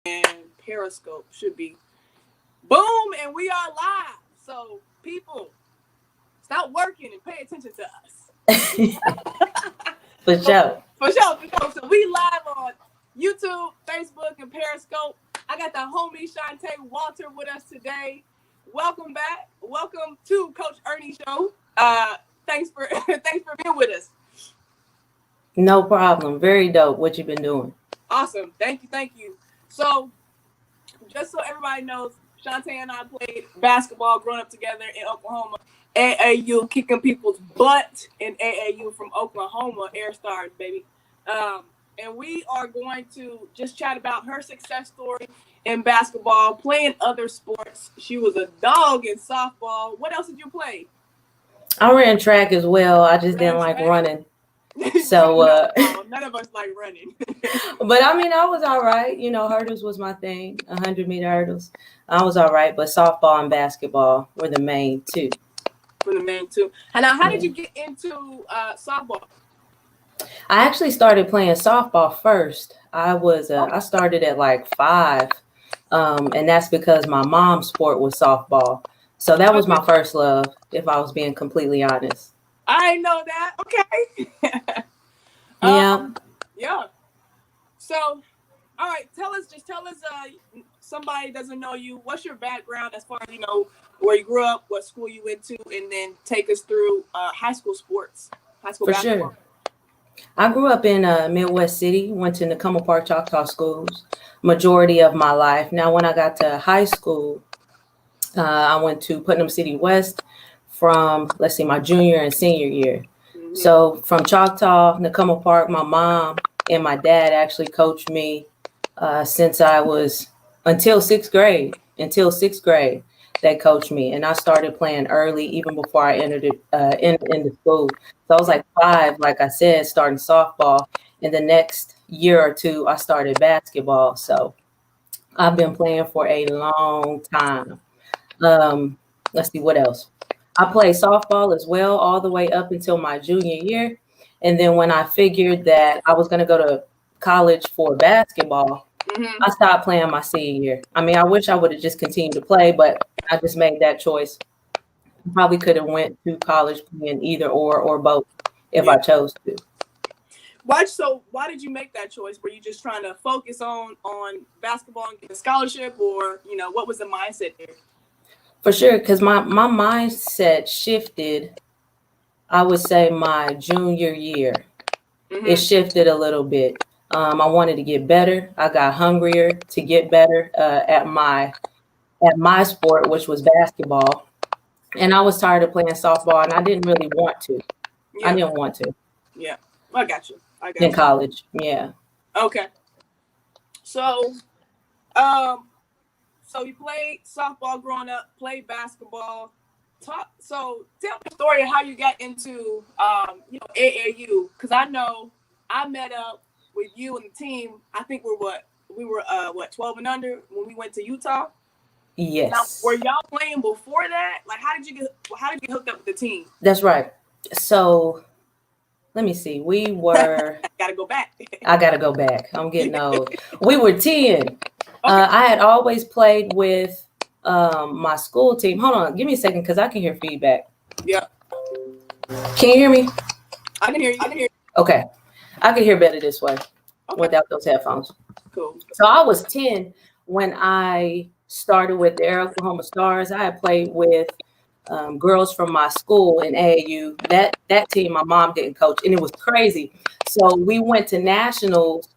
and Periscope should be boom, and we are live. So people, stop working and pay attention to us. For sure. For sure. So we live on YouTube, Facebook, and Periscope. I got the homie Chontaye Walter with us today. Welcome back. Welcome to Coach Ernie Show. Thanks for being with us. No problem. Very dope. What you've been doing. Awesome. Thank you. So, just so everybody knows, Chontaye and I played basketball growing up together in Oklahoma. AAU, kicking people's butt in AAU from Oklahoma, Air Stars, baby. And we are going to just chat about her success story in basketball, playing other sports. She was a dog in softball. What else did you play? I ran track as well. I just didn't like running. So none of us like running. But I mean, I was all right. You know, hurdles was my thing. 100-meter hurdles. I was all right. But softball and basketball were the main two. And now, how did you get into softball? I actually started playing softball first. I started at like 5. And that's because my mom's sport was softball. So that was my first love, if I was being completely honest. I know that. Okay. Yeah. So, all right. Tell us. Somebody doesn't know you. What's your background as far as, you know, where you grew up, what school you went to, and then take us through high school sports, high school basketball. Sure. I grew up in Midwest City, went to Nakoma Park Choctaw schools majority of my life. Now, when I got to high school, I went to Putnam City West from, my junior and senior year. Mm-hmm. So from Choctaw, Nakoma Park, my mom and my dad actually coached me since I was until sixth grade. They coached me, and I started playing early, even before I entered into school. So I was like 5, like I said, starting softball. And the next year or two, I started basketball. So I've been playing for a long time. Let's see what else. I played softball as well all the way up until my junior year. And then when I figured that I was going to go to college for basketball, mm-hmm. I stopped playing my senior year. I mean, I wish I would have just continued to play, but I just made that choice. Probably could have went to college playing either or both if I chose to. Why did you make that choice? Were you just trying to focus on basketball and get a scholarship, or, you know, what was the mindset there? For sure, because my mindset shifted, I would say, my junior year. Mm-hmm. It shifted a little bit. I wanted to get better. I got hungrier to get better at my sport, which was basketball. And I was tired of playing softball, and I didn't really want to. Yeah. I didn't want to. Yeah, I got you. In college, yeah. Okay. So, so you played softball growing up, played basketball. So tell me the story of how you got into, AAU. Because I know I met up with you and the team. I think we were 12 and under when we went to Utah. Yes. Now, were y'all playing before that? Like, how did you get hooked up with the team? That's right. So let me see. We were. Gotta go back. I gotta go back. I'm getting old. We were 10. Okay. I had always played with my school team. Hold on, give me a second, because I can hear feedback. Yeah. Can you hear me? I can hear you. Okay. I can hear better this way without those headphones. Cool. So I was 10 when I started with the Oklahoma Stars. I had played with girls from my school in AAU. That team, my mom didn't coach, and it was crazy. So we went to nationals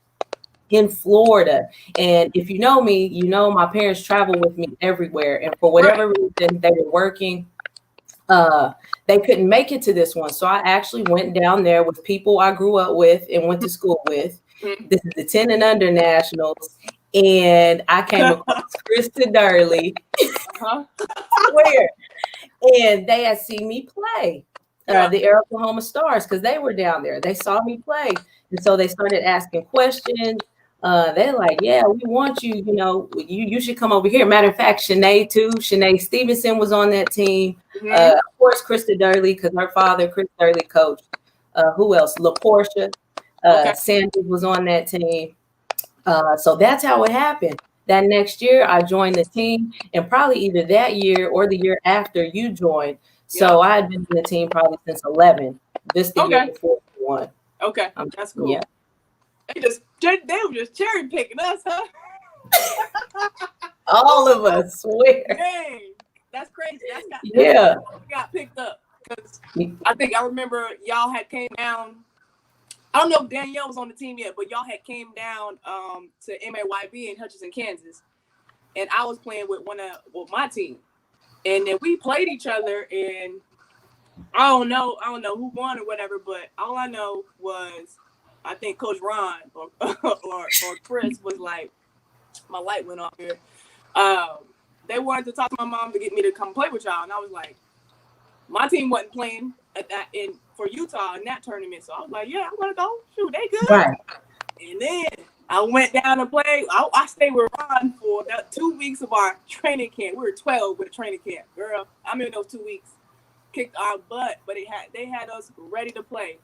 in Florida. And if you know me, you know my parents travel with me everywhere. And for whatever reason, they were working. They couldn't make it to this one. So I actually went down there with people I grew up with and went to school with. Mm-hmm. This is the 10 and under nationals. And I came across Krista Durley. Uh-huh. Where? And they had seen me play the Oklahoma Stars, because they were down there. They saw me play. And so they started asking questions. They're like, yeah, we want you, you know, you should come over here. Matter of fact, Shanae too. Shanae Stevenson was on that team. Mm-hmm. Of course, Krista Durley, because her father, Chris Durley, coached. Who else? LaPortia Sanders was on that team. So that's how it happened. That next year, I joined the team, and probably either that year or the year after you joined. Yep. So I had been in the team probably since 11. This the year Okay. before we won. Okay. That's cool. Yeah. They were just cherry picking us, huh? All of us swear. Dang. That's crazy. Yeah. Got picked up because I remember y'all had came down. I don't know if Danielle was on the team yet, but y'all had came down to MAYB in Hutchinson, Kansas, and I was playing with my team, and then we played each other, and I don't know who won or whatever, but all I know was I think Coach Ron or Chris was like, my light went off here. They wanted to talk to my mom to get me to come play with y'all, and I was like, my team wasn't playing at that for Utah in that tournament, so I was like, yeah, I'm gonna go. Shoot, they good. Right. And then I went down and played. I stayed with Ron for that 2 weeks of our training camp. We were 12 with training camp, girl. I'm in those 2 weeks. Kicked our butt, but they had us ready to play.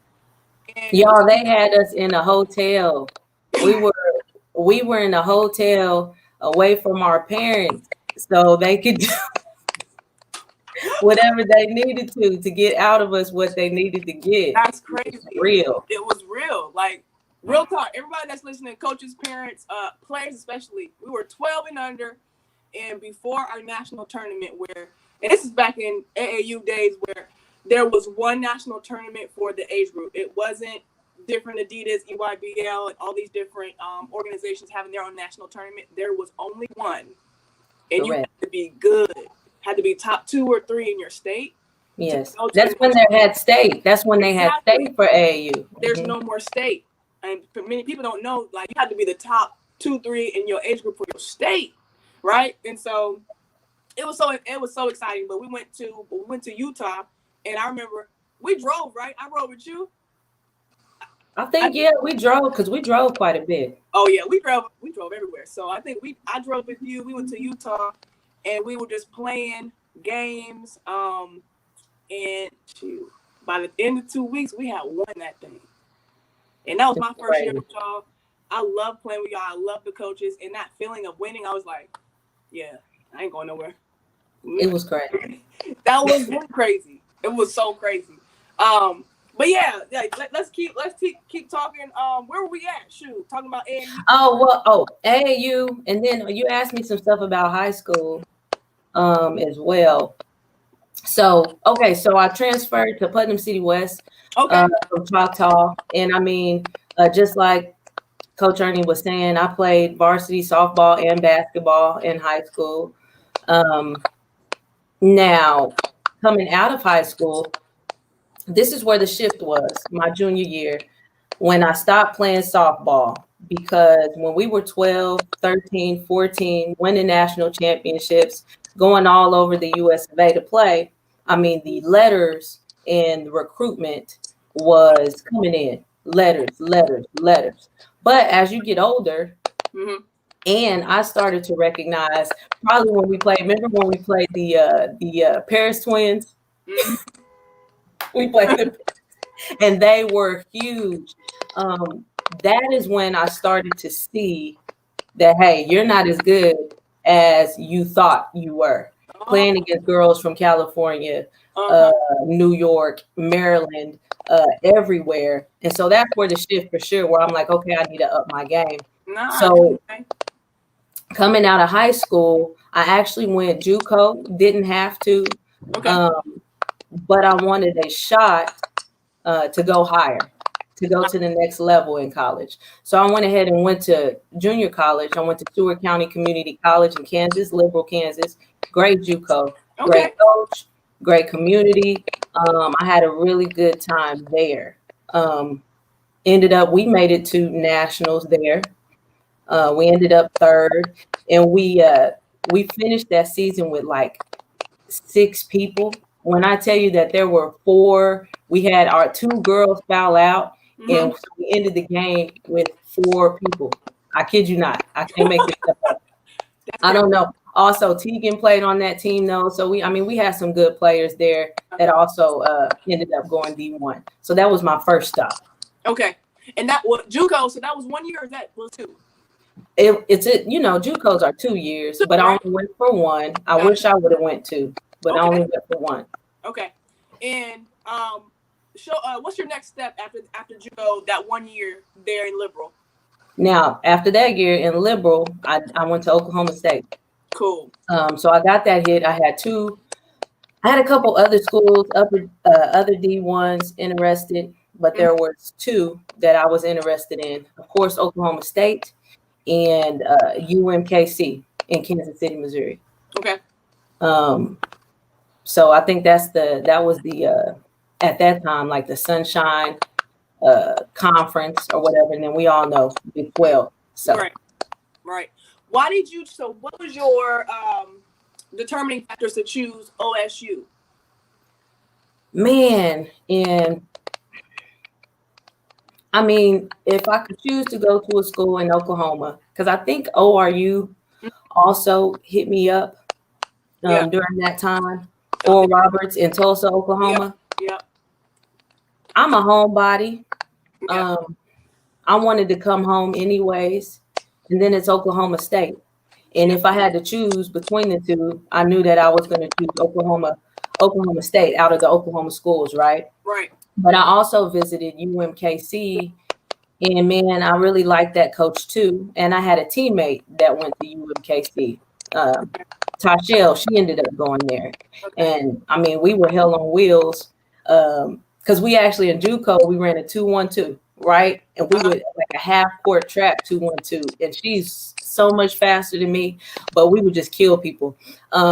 And y'all, they had us in a hotel. We were in a hotel away from our parents, so they could do whatever they needed to get out of us what they needed to get. That's crazy. Real. It was real. Like real talk. Everybody that's listening, coaches, parents, players especially, we were 12 and under, and before our national tournament and this is back in AAU days where there was one national tournament for the age group. It wasn't different Adidas, EYBL, and all these different organizations having their own national tournament. There was only one. And you had to be good. Had to be top 2 or 3 in your state. Yes. That's when they had state. That's when they had state for AAU. There's no more state. And for many people don't know, like you had to be the top 2, 3 in your age group for your state. Right? And so it was so exciting. But we went to Utah, and I remember we drove, right? I rode with you. I think we drove because we drove quite a bit. Oh yeah, we drove everywhere. So I think I drove with you. We went to Utah, and we were just playing games. And shoot, by the end of 2 weeks, we had won that thing. And that was my first year with y'all. I love playing with y'all. I love the coaches, and that feeling of winning. I was like, yeah, I ain't going nowhere. It was crazy. That was really crazy. It was so crazy. But yeah, let's keep talking. Where were we at? Shoot, talking about AAU. AAU, and then you asked me some stuff about high school, as well. So I transferred to Putnam City West, from Choctaw, and I mean, just like Coach Ernie was saying, I played varsity softball and basketball in high school. Now, coming out of high school, this is where the shift was my junior year when I stopped playing softball, because when we were 12, 13, 14, winning national championships, going all over the US of A to play, I mean, the letters and the recruitment was coming in. Letters. But as you get older, and I started to recognize probably when we played, remember when we played the Paris twins? We played them, and they were huge. That is when I started to see that, hey, you're not as good as you thought you were. Playing against girls from California, New York, Maryland, everywhere. And so that's where the shift for sure, where I'm like, okay, I need to up my game. So coming out of high school, I actually went JUCO, didn't have to, but I wanted a shot to go higher, to go to the next level in college. So I went ahead and went to junior college. I went to Stewart County Community College in Kansas, Liberal, Kansas. Great JUCO, great coach, great community. I had a really good time there. We made it to nationals there. We ended up third, and we finished that season with like 6 people. When I tell you that there were 4, we had our 2 girls foul out, and we ended the game with 4 people. I kid you not. I can't make this stuff up. I don't know. Also, Tegan played on that team though. So we had some good players there that also ended up going D1. So that was my first stop. Okay. And that was JUCO, so that was 1 year, or that was 2? JUCOs are 2 years, Two, but I right? only went for one. I wish Gotcha. I would have went two, but I only Okay. went for one. Okay. And show what's your next step after JUCO that 1 year there in Liberal? Now, after that year in Liberal, I went to Oklahoma State. Cool. So I got that hit. I had a couple other schools, other D1s interested, but Mhm. there was two that I was interested in. Of course, Oklahoma State and UMKC in Kansas City, Missouri. Okay. Um, so I think that was the at that time like the Sunshine Conference or whatever, and then we all know Big 12. So Right. Right. Why did you? So, what was your determining factors to choose OSU? man, and I mean, if I could choose to go to a school in Oklahoma, because I think ORU also hit me up Yeah. during that time. Okay. Oral Roberts in Tulsa, Yep. Oklahoma. Yep. I'm a homebody. Yeah. Um, I wanted to come home anyways. And then it's Oklahoma State. And Yeah. if I had to choose between the two, I knew that I was going to choose Oklahoma State out of the Oklahoma schools, right? Right. But I also visited UMKC, and man, I really liked that coach too. And I had a teammate that went to UMKC. Tashelle, she ended up going there. Okay. And I mean, we were hell on wheels. Because we actually in JUCO, we ran a 2-1-2, right? And we would like a half court trap 2-1-2. And she's so much faster than me, but we would just kill people.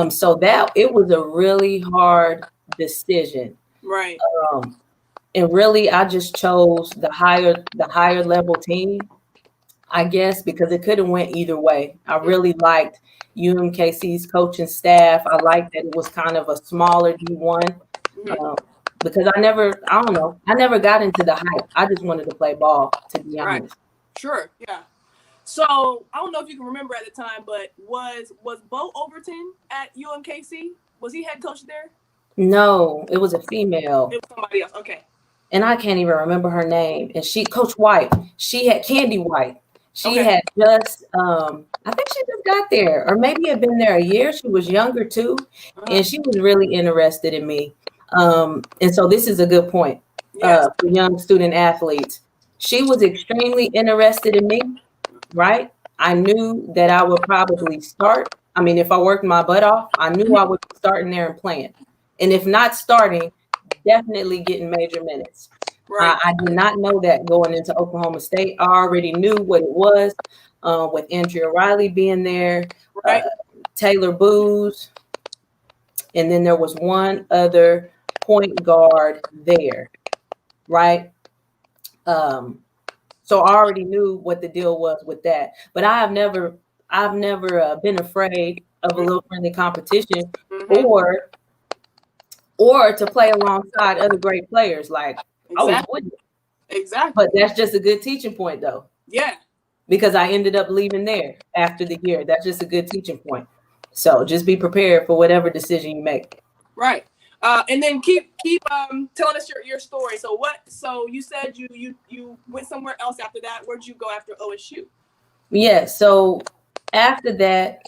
So that it was a really hard decision. Right. Um, and really I just chose the higher level team, I guess, because it could have went either way. I really liked UMKC's coaching staff. I liked that it was kind of a smaller D1 Mhm. because I don't know, I never got into the hype. I just wanted to play ball, to be Right. honest. Sure. Yeah. So I don't know if you can remember at the time, but was Bo Overton at UMKC? Was he head coach there? No, it was a female, It was somebody else. Okay. and I can't even remember her name. And Coach White, she had Candy White. She Okay. had just, I think she just got there, or maybe had been there a year. She was younger too, Uh-huh. and she was really interested in me. And so this is a good point Yes. for young student athletes. She was extremely interested in me, right? I knew that I would probably start. I mean, if I worked my butt off, I knew I would be starting there and playing. And if not starting, definitely getting major minutes. Right. I did not know that going into Oklahoma State. I already knew what it was with Andrea Riley being there, Right. Taylor Booz, and then there was one other point guard there, right? So I already knew what the deal was with that. But I've never been afraid of a little friendly competition, Mm-hmm. or to play alongside other great players. Like I was Exactly. with it. Exactly. But that's just a good teaching point, though, Yeah. because I ended up leaving there after the year. That's just a good teaching point. So just be prepared for whatever decision you make. Right. And then keep telling us your story. So what? So you said you went somewhere else after that. Where'd you go after OSU? Yeah. So after that,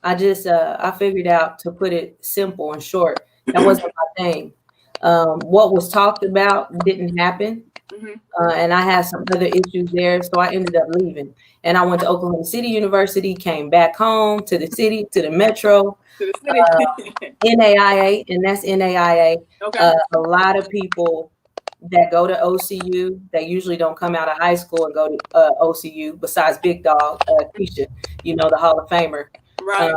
I figured out, to put it simple and short, that wasn't my thing. What was talked about didn't happen. Mm-hmm. And I had some other issues there, so I ended up leaving. And I went to Oklahoma City University, came back home to the city, to the metro, To the city. NAIA, and that's NAIA. Okay. A lot of people that go to OCU, they usually don't come out of high school and go to OCU, besides Big Dog, Keisha, the Hall of Famer. Right.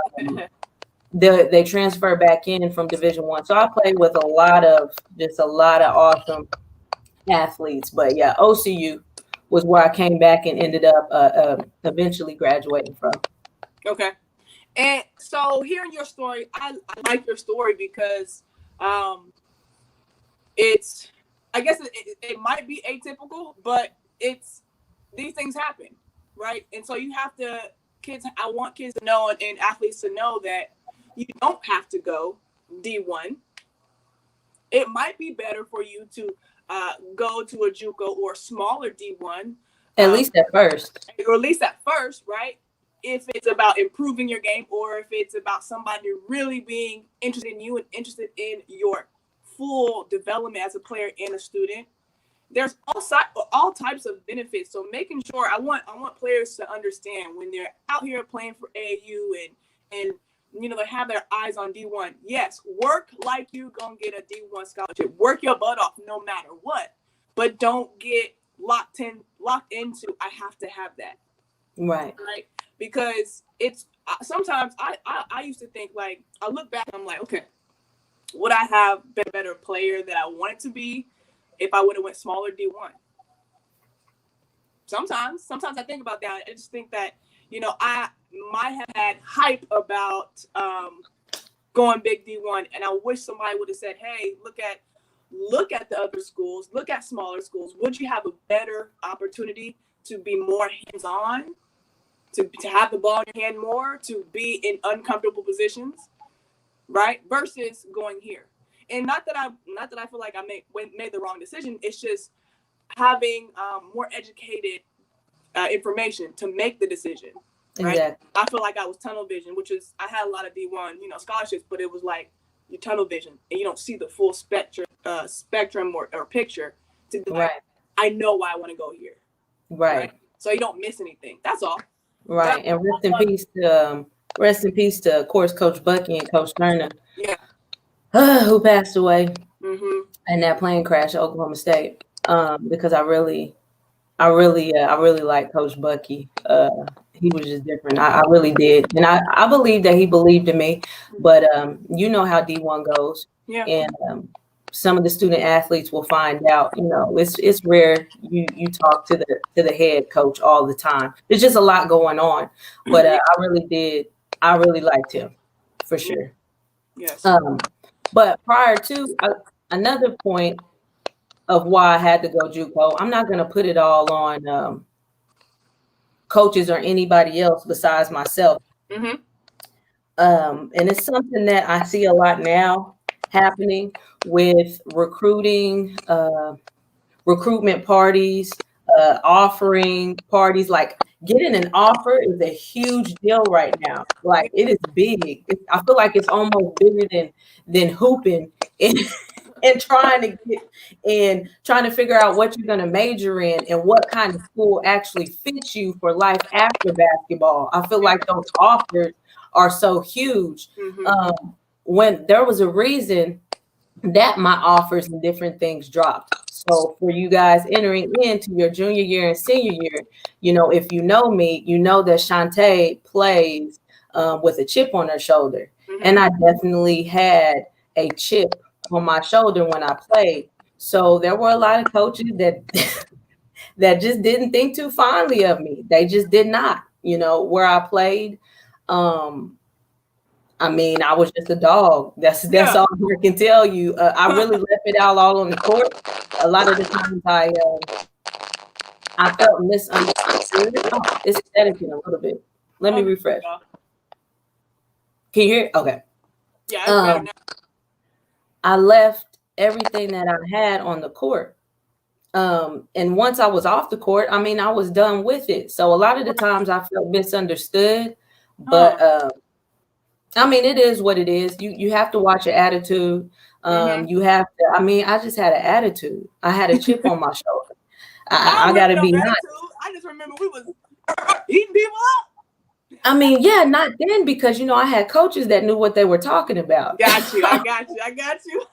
They transfer back in from Division I. So I played with a lot of awesome athletes. But yeah, OCU was where I came back and ended up eventually graduating from. Okay. And so hearing your story, I like your story because it's, I guess it might be atypical, but these things happen, right? And so you have to, I want kids to know and athletes to know that you don't have to go D1. It might be better for you to go to a JUCO or smaller D1. At least at first. Or at least at first, right? If it's about improving your game, or if it's about somebody really being interested in you and interested in your full development as a player and a student, there's all types of benefits. So making sure I want players to understand when they're out here playing for AAU and they have their eyes on D1. Yes, work like you gonna get a D1 scholarship. Work your butt off no matter what, but don't get locked into I have to have that. Right. Because it's sometimes I used to think, like, I look back and I'm like, okay, would I have been a better player that I wanted to be if I would have went smaller D1? Sometimes I think about that. I just think that, I might have had hype about going big D1, and I wish somebody would have said, hey, look at the other schools, look at smaller schools. Would you have a better opportunity to be more hands-on, to have the ball in your hand more, to be in uncomfortable positions, right? Versus going here. And not that I feel like I made the wrong decision. It's just having more educated information to make the decision. Right? Exactly. I feel like I was tunnel vision, which is I had a lot of D1, scholarships, but it was like you tunnel vision and you don't see the full spectrum or picture to be like, I know why I want to go here. Right. So you don't miss anything. That's all. Right. And rest in peace to, of course, Coach Bucky and Coach Turner. Yeah. Who passed away in that plane crash at Oklahoma State. Because I really like Coach Bucky. He was just different. I really did. And I believe that he believed in me, but you know how D1 goes. Yeah. And some of the student athletes will find out, it's rare you talk to the head coach all the time. There's just a lot going on. But I really liked him for sure. Yes. But prior to another point of why I had to go JUCO, I'm not going to put it all on coaches or anybody else besides myself. Mm-hmm. And it's something that I see a lot now happening with recruitment parties, offering parties. Like, getting an offer is a huge deal right now. Like, it is big. I feel like it's almost bigger than hooping and trying to figure out what you're going to major in and what kind of school actually fits you for life after basketball. I feel like those offers are so huge. When there was a reason that my offers and different things dropped. So for you guys entering into your junior year and senior year, if you know me, you know that Chontaye plays with a chip on her shoulder. And I definitely had a chip on my shoulder when I played. So there were a lot of coaches that just didn't think too fondly of me. They just did not, where I played. I was just a dog. That's all I can tell you. I really left it out all on the court. A lot of the times I felt misunderstood. It's static in a little bit. Let me refresh. Can you hear it? Okay. Yeah, it's better now. I left everything that I had on the court. And once I was off the court, I was done with it. So a lot of the times I felt misunderstood, but it is what it is. You have to watch your attitude. You have to, I just had an attitude. I had a chip on my shoulder. I got to be nice. I just remember we was eating people up. Not then, because, I had coaches that knew what they were talking about. Got you. I got you.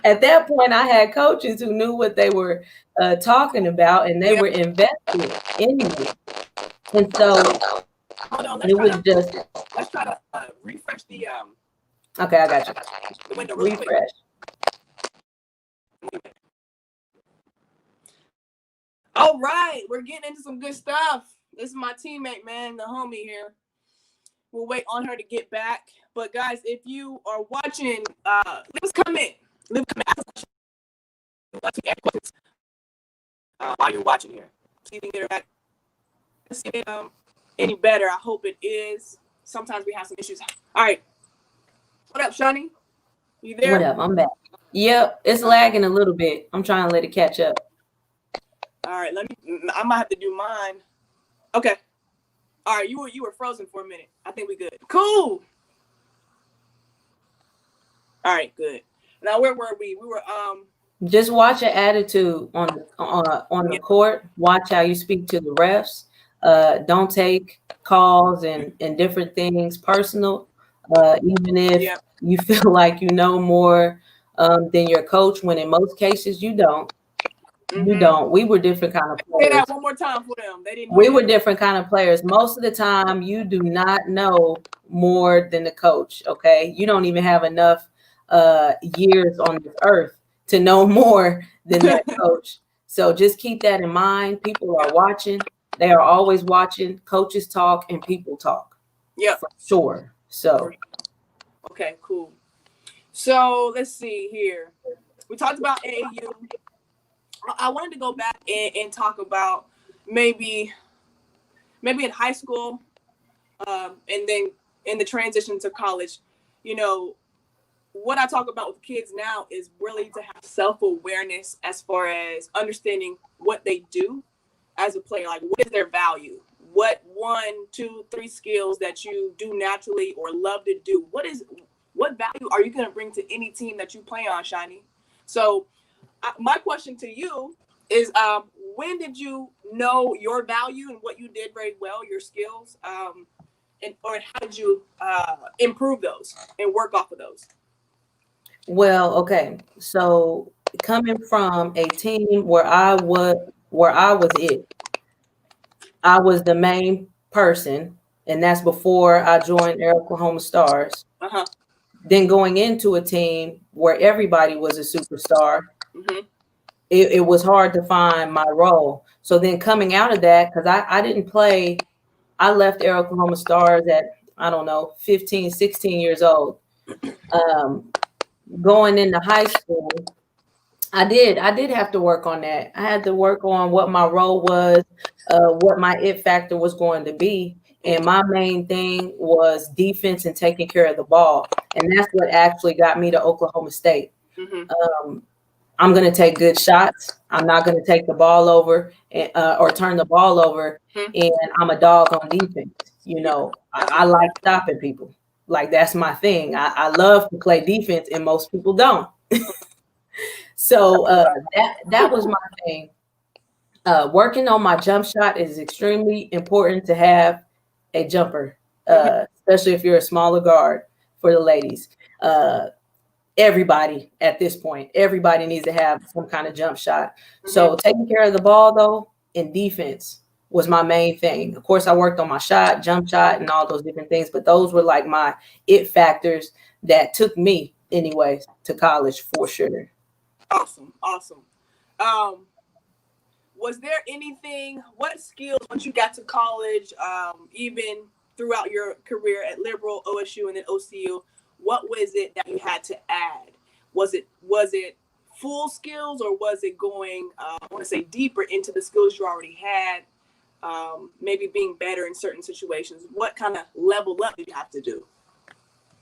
At that point, I had coaches who knew what they were talking about, and they were invested in me. And so let's try to refresh the Okay, I got you. The window refresh. All right, we're getting into some good stuff. This is my teammate, man, the homie here. We'll wait on her to get back. But guys, if you are watching, leave us a comment. Ask questions while you're watching here. See if you can get her back. Let's see any better. I hope it is. Sometimes we have some issues. All right. What up, Shani? You there? What up? I'm back. Yep, it's lagging a little bit. I'm trying to let it catch up. All right, I might have to do mine. Okay. All right, you were frozen for a minute. I think we good. Cool. All right, good. Now where were we? We were Just watch your attitude on the court. Watch how you speak to the refs. Don't take calls and different things personal. Even if you feel like you know more than your coach, when in most cases you don't. You don't. We were different kind of players. Say that one more time for them. They didn't. We were different kind of players. Most of the time, you do not know more than the coach. Okay, you don't even have enough years on this earth to know more than that coach. So just keep that in mind. People are watching. They are always watching. Coaches talk and people talk. Yeah, for sure. So, okay, cool. So let's see here. We talked about AAU. I wanted to go back and talk about maybe in high school, and then in the transition to college. You know, what I talk about with kids now is really to have self-awareness as far as understanding what they do as a player. Like, what is their value? What 1, 2, 3 skills that you do naturally or love to do? What value are you going to bring to any team that you play on, Shiny? So my question to you is, when did you know your value and what you did very well, your skills, and how did you improve those and work off of those? well, okay. So coming from a team where I was it, I was the main person, and that's before I joined Oklahoma Stars. Uh-huh. Then going into a team where everybody was a superstar, it was hard to find my role. So then coming out of that, because I didn't play, I left Oklahoma Stars at, I don't know, 15, 16 years old. Going into high school, I did have to work on that. I had to work on what my role was, what my it factor was going to be. And my main thing was defense and taking care of the ball. And that's what actually got me to Oklahoma State. I'm going to take good shots. I'm not going to take the ball over or turn the ball over. And I'm a dog on defense. You know, I like stopping people. Like, that's my thing. I love to play defense, and most people don't. So that was my thing. Working on my jump shot is extremely important to have a jumper, especially if you're a smaller guard for the ladies. Everybody at this point, everybody needs to have some kind of jump shot. So taking care of the ball, though, in defense was my main thing. Of course, I worked on my shot, jump shot, and all those different things, but those were like my it factors that took me, anyways, to college for sure. Awesome. Was there anything, what skills once you got to college, even throughout your career at Liberal, OSU, and then OCU, what was it that you had to add? Was it full skills, or was it going, I want to say, deeper into the skills you already had, maybe being better in certain situations? What kind of level up did you have to do?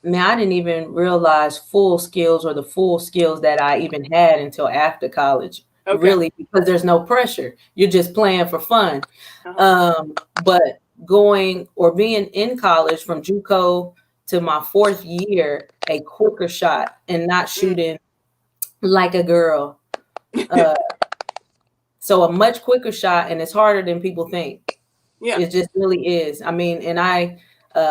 Man, I didn't even realize full skills or the full skills that I even had until after college. Okay. Really, because there's no pressure. You're just playing for fun. But going or being in college from JUCO to my 4th year, a quicker shot and not shooting like a girl. So a much quicker shot, and it's harder than people think. Yeah, it just really is. I mean, and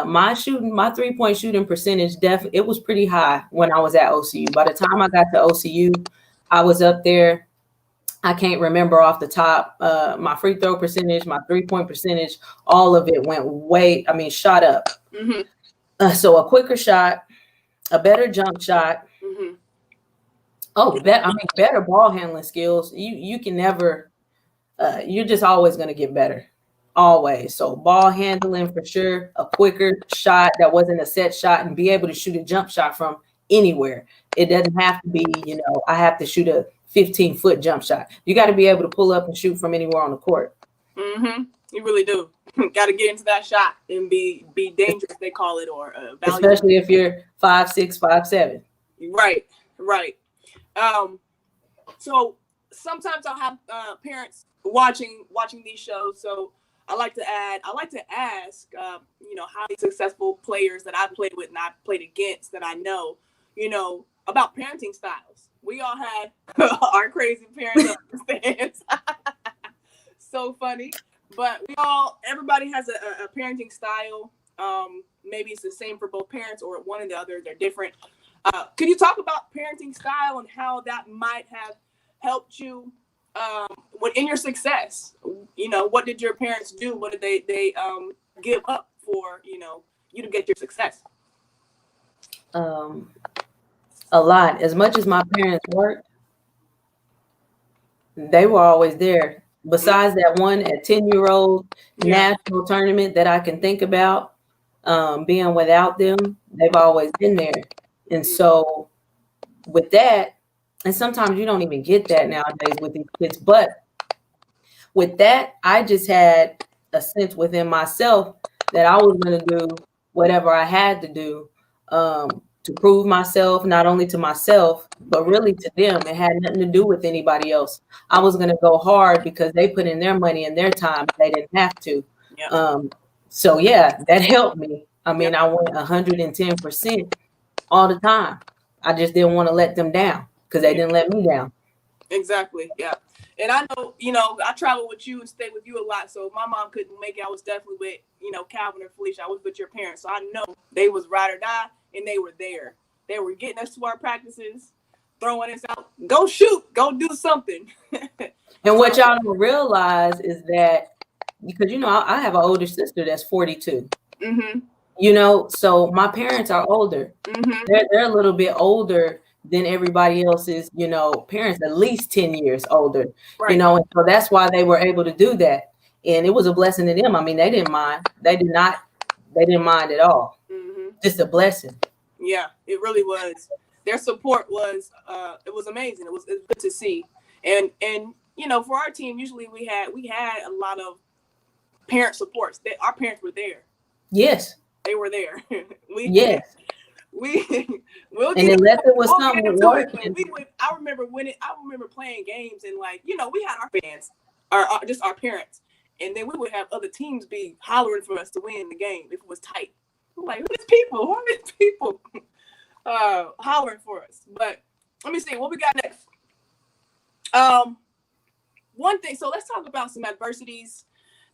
my 3-point shooting percentage, definitely, it was pretty high when I was at OCU. By the time I got to OCU, I was up there. I can't remember off the top. My free throw percentage, my 3-point percentage, all of it went shot up. So a quicker shot, a better jump shot. Better ball handling skills. You can never, you're just always going to get better. Always. So ball handling for sure, a quicker shot that wasn't a set shot, and be able to shoot a jump shot from anywhere. It doesn't have to be, I have to shoot a 15-foot jump shot. You got to be able to pull up and shoot from anywhere on the court. You really do. Got to get into that shot and be dangerous, they call it, or especially if you're 5'6", 5'7". Right. So sometimes I'll have parents watching these shows. So I like to ask, highly successful players that I played with and I played against that I know, about parenting styles. We all had our crazy parents understands. So funny, but everybody has a parenting style. Maybe it's the same for both parents or one or the other. They're different. Could you talk about parenting style and how that might have helped you in your success? What did your parents do? What did they give up for you to get your success? A lot. As much as my parents worked, they were always there. Besides that one at 10-year-old national tournament that I can think about, being without them, they've always been there. And so with that, and sometimes you don't even get that nowadays with these kids, but with that, I just had a sense within myself that I was going to do whatever I had to do to prove myself, not only to myself, but really to them. It had nothing to do with anybody else. I was going to go hard because they put in their money and their time. They didn't have to. So yeah, that helped me. I mean, I went 110% all the time. I just didn't want to let them down because they didn't let me down. Exactly. Yeah. And I know, I travel with you and stay with you a lot. So if my mom couldn't make it, I was definitely with, Calvin or Felicia. I was with your parents. So I know they was ride or die and they were there. They were getting us to our practices, throwing us out. Go shoot. Go do something. And what y'all don't realize is that, because, I have an older sister that's 42. Mm-hmm. So my parents are older. Mm-hmm. They're a little bit older than everybody else's, parents, at least 10 years older, Right. And so that's why they were able to do that. And it was a blessing to them. I mean, they didn't mind. They didn't mind at all. Mm-hmm. Just a blessing. Yeah, it really was. Their support was, it was amazing. It was good to see. And for our team, usually we had a lot of parent supports. Our parents were there. Yes. They were there. Yes. We'll and unless it was something working. I remember playing games and we had our fans, just our parents, and then we would have other teams be hollering for us to win the game if it was tight. We're like, who are these people hollering for us? But let me see what we got next. One thing. So let's talk about some adversities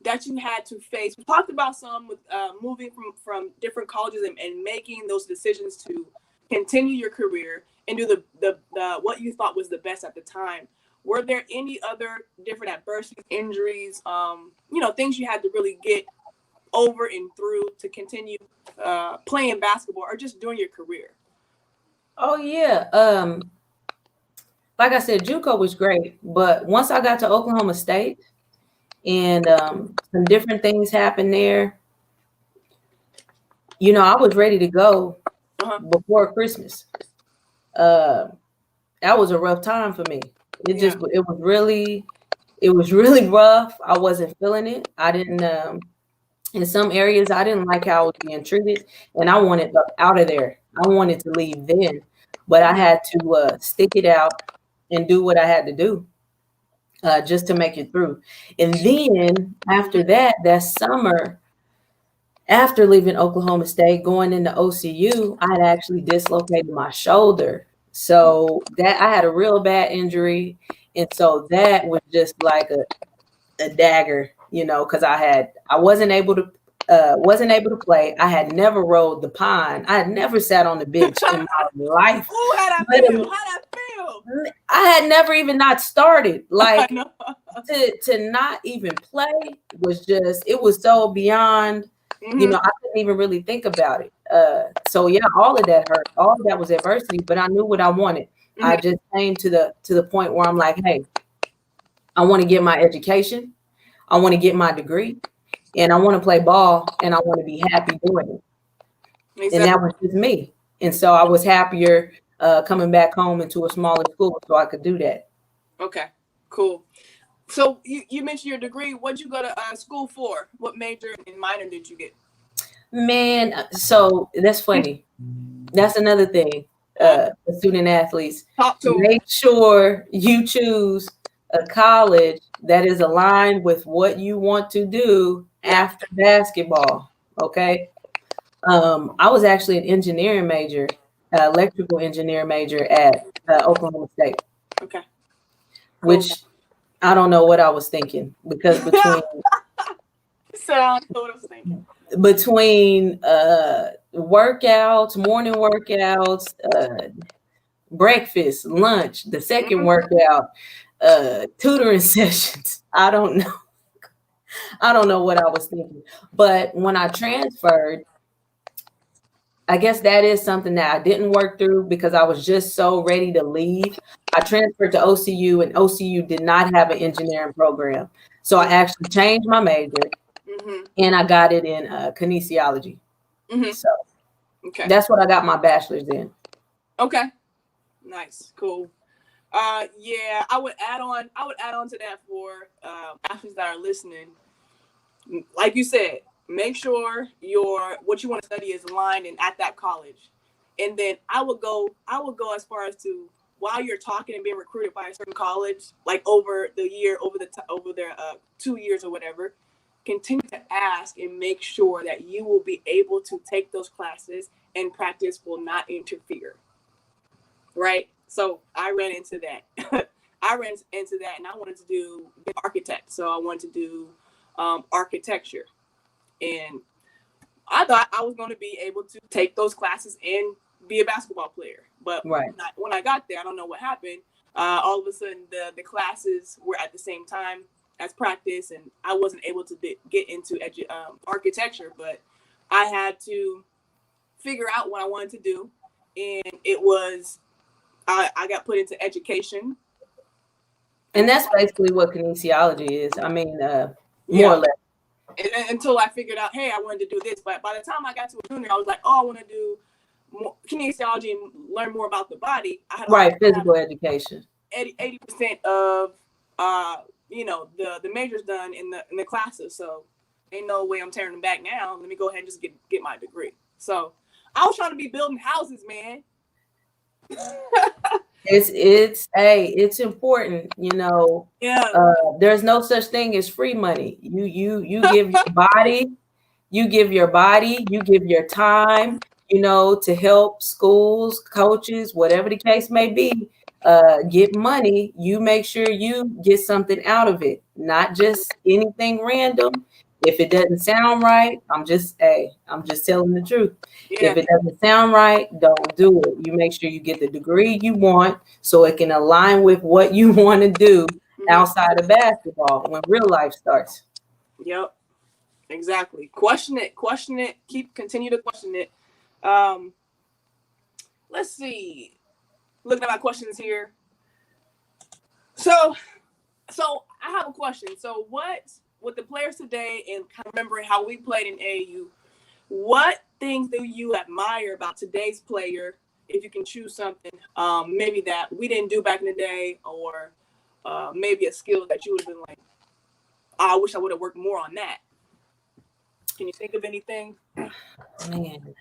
that you had to face. We talked about some with moving from different colleges and making those decisions to continue your career and do the what you thought was the best at the time. Were there any other different adversities, injuries, things you had to really get over and through to continue playing basketball or just doing your career? Oh yeah. Like I said, JUCO was great, but once I got to Oklahoma State, and some different things happened there. I was ready to go before Christmas. That was a rough time for me. It was really rough. I wasn't feeling it. I didn't. In some areas, I didn't like how I was being treated, and I wanted out of there. I wanted to leave then, but I had to stick it out and do what I had to do. Just to make it through. And then after that summer, after leaving Oklahoma State, going into OCU, I had actually dislocated my shoulder. So that I had a real bad injury. And so that was just like a dagger, because I wasn't able to play. I had never rode the pine. I had never sat on the bench in my life. Ooh, how'd that feel? I had never even not started. Like to not even play was just, it was so beyond, I couldn't even really think about it. So yeah, all of that hurt. All of that was adversity, but I knew what I wanted. I just came to the point where I'm like, hey, I want to get my education. I want to get my degree, and I want to play ball, and I want to be happy doing it. Exactly. And that was just me. And so I was happier coming back home into a smaller school so I could do that. Okay, cool. So you mentioned your degree. What'd you go to school for? What major and minor did you get? Man, so that's funny. That's another thing. Student athletes, make sure you choose a college that is aligned with what you want to do after basketball. Okay. I was actually an engineering major, electrical engineer major at Oklahoma State. Okay. Cool. Which I don't know what I was thinking, because between So I don't know what I was thinking. Workouts, morning workouts, breakfast, lunch, the second workout, tutoring sessions. I don't know. I don't know what I was thinking. But when I transferred, I guess that is something that I didn't work through because I was just so ready to leave. I transferred to OCU, and OCU did not have an engineering program. So I actually changed my major, and I got it in kinesiology. So Okay. that's what I got my bachelor's in. Okay. Nice. Cool. Yeah, I would add on to that for athletes that are listening. Like you said, make sure what you want to study is aligned and at that college. And then I would go as far as to, while you're talking and being recruited by a certain college, like over their 2 years or whatever, continue to ask and make sure that you will be able to take those classes and practice will not interfere. Right? So I ran into that. And I wanted to be an architect. So I wanted to do architecture. And I thought I was going to be able to take those classes and be a basketball player. But when I got there, I don't know what happened. All of a sudden, the classes were at the same time as practice, and I wasn't able to get into architecture. But I had to figure out what I wanted to do, and it was I got put into education. And that's basically what kinesiology is. I mean, more or less. Until I figured out, hey, I wanted to do this. But by the time I got to a junior, I was like, oh, I want to do more kinesiology and learn more about the body. I had physical education. 80% of the majors done in the classes. So ain't no way I'm tearing them back now. Let me go ahead and just get my degree. So I was trying to be building houses, man. It's important, there's no such thing as free money. You give you give your time, to help schools, coaches, whatever the case may be, get money. You make sure you get something out of it, not just anything random. If it doesn't sound right, I'm just telling the truth. If it doesn't sound right, don't do it. You make sure you get the degree you want so it can align with what you want to do outside of basketball when real life starts. Yep, exactly. Question it. Continue to question it. Let's see. Looking at my questions here. So I have a question. So with the players today and kind of remembering how we played in AAU, what things do you admire about today's player? If you can choose something, maybe that we didn't do back in the day, or maybe a skill that you would have been like, I wish I would have worked more on that. Can you think of anything? Man.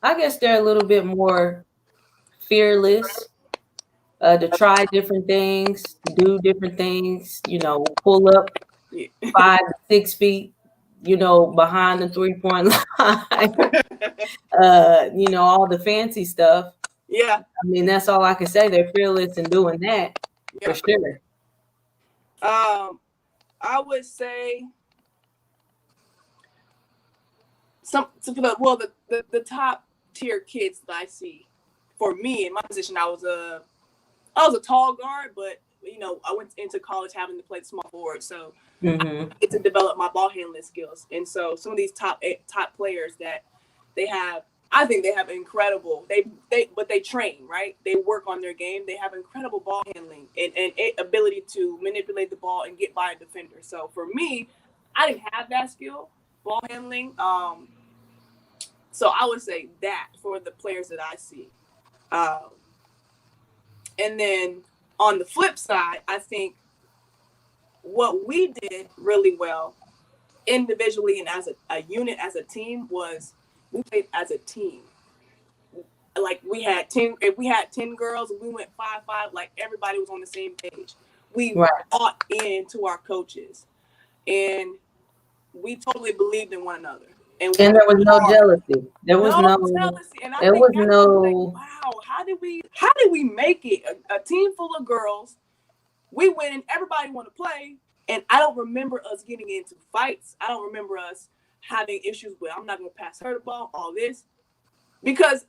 I guess they're a little bit more fearless, to try different things, to do different things, pull up 5 to 6 feet, behind the 3-point line, all the fancy stuff. Yeah. I mean, that's all I can say. They're fearless in doing that, for sure. I would say the top tier kids that I see. For me, in my position, I was a tall guard, but I went into college having to play the small forward, so I get to develop my ball handling skills. And so some of these top players that they have, I think they have incredible. But they train, right? They work on their game. They have incredible ball handling and ability to manipulate the ball and get by a defender. So for me, I didn't have that skill, ball handling. So I would say that for the players that I see. And then on the flip side, I think what we did really well individually and as a unit, as a team, was we played as a team. like we had 10, if we had 10 girls and we went 5-5, like everybody was on the same page. We Right. bought into our coaches, and we totally believed in one another. And we And there was worked no hard. jealousy. There was No no, jealousy. And I there think was that's like, no, wow, how did we make it? A team full of girls, we win and everybody want to play. And I don't remember us getting into fights. I don't remember us having issues with, I'm not going to pass her the ball, all this. Because,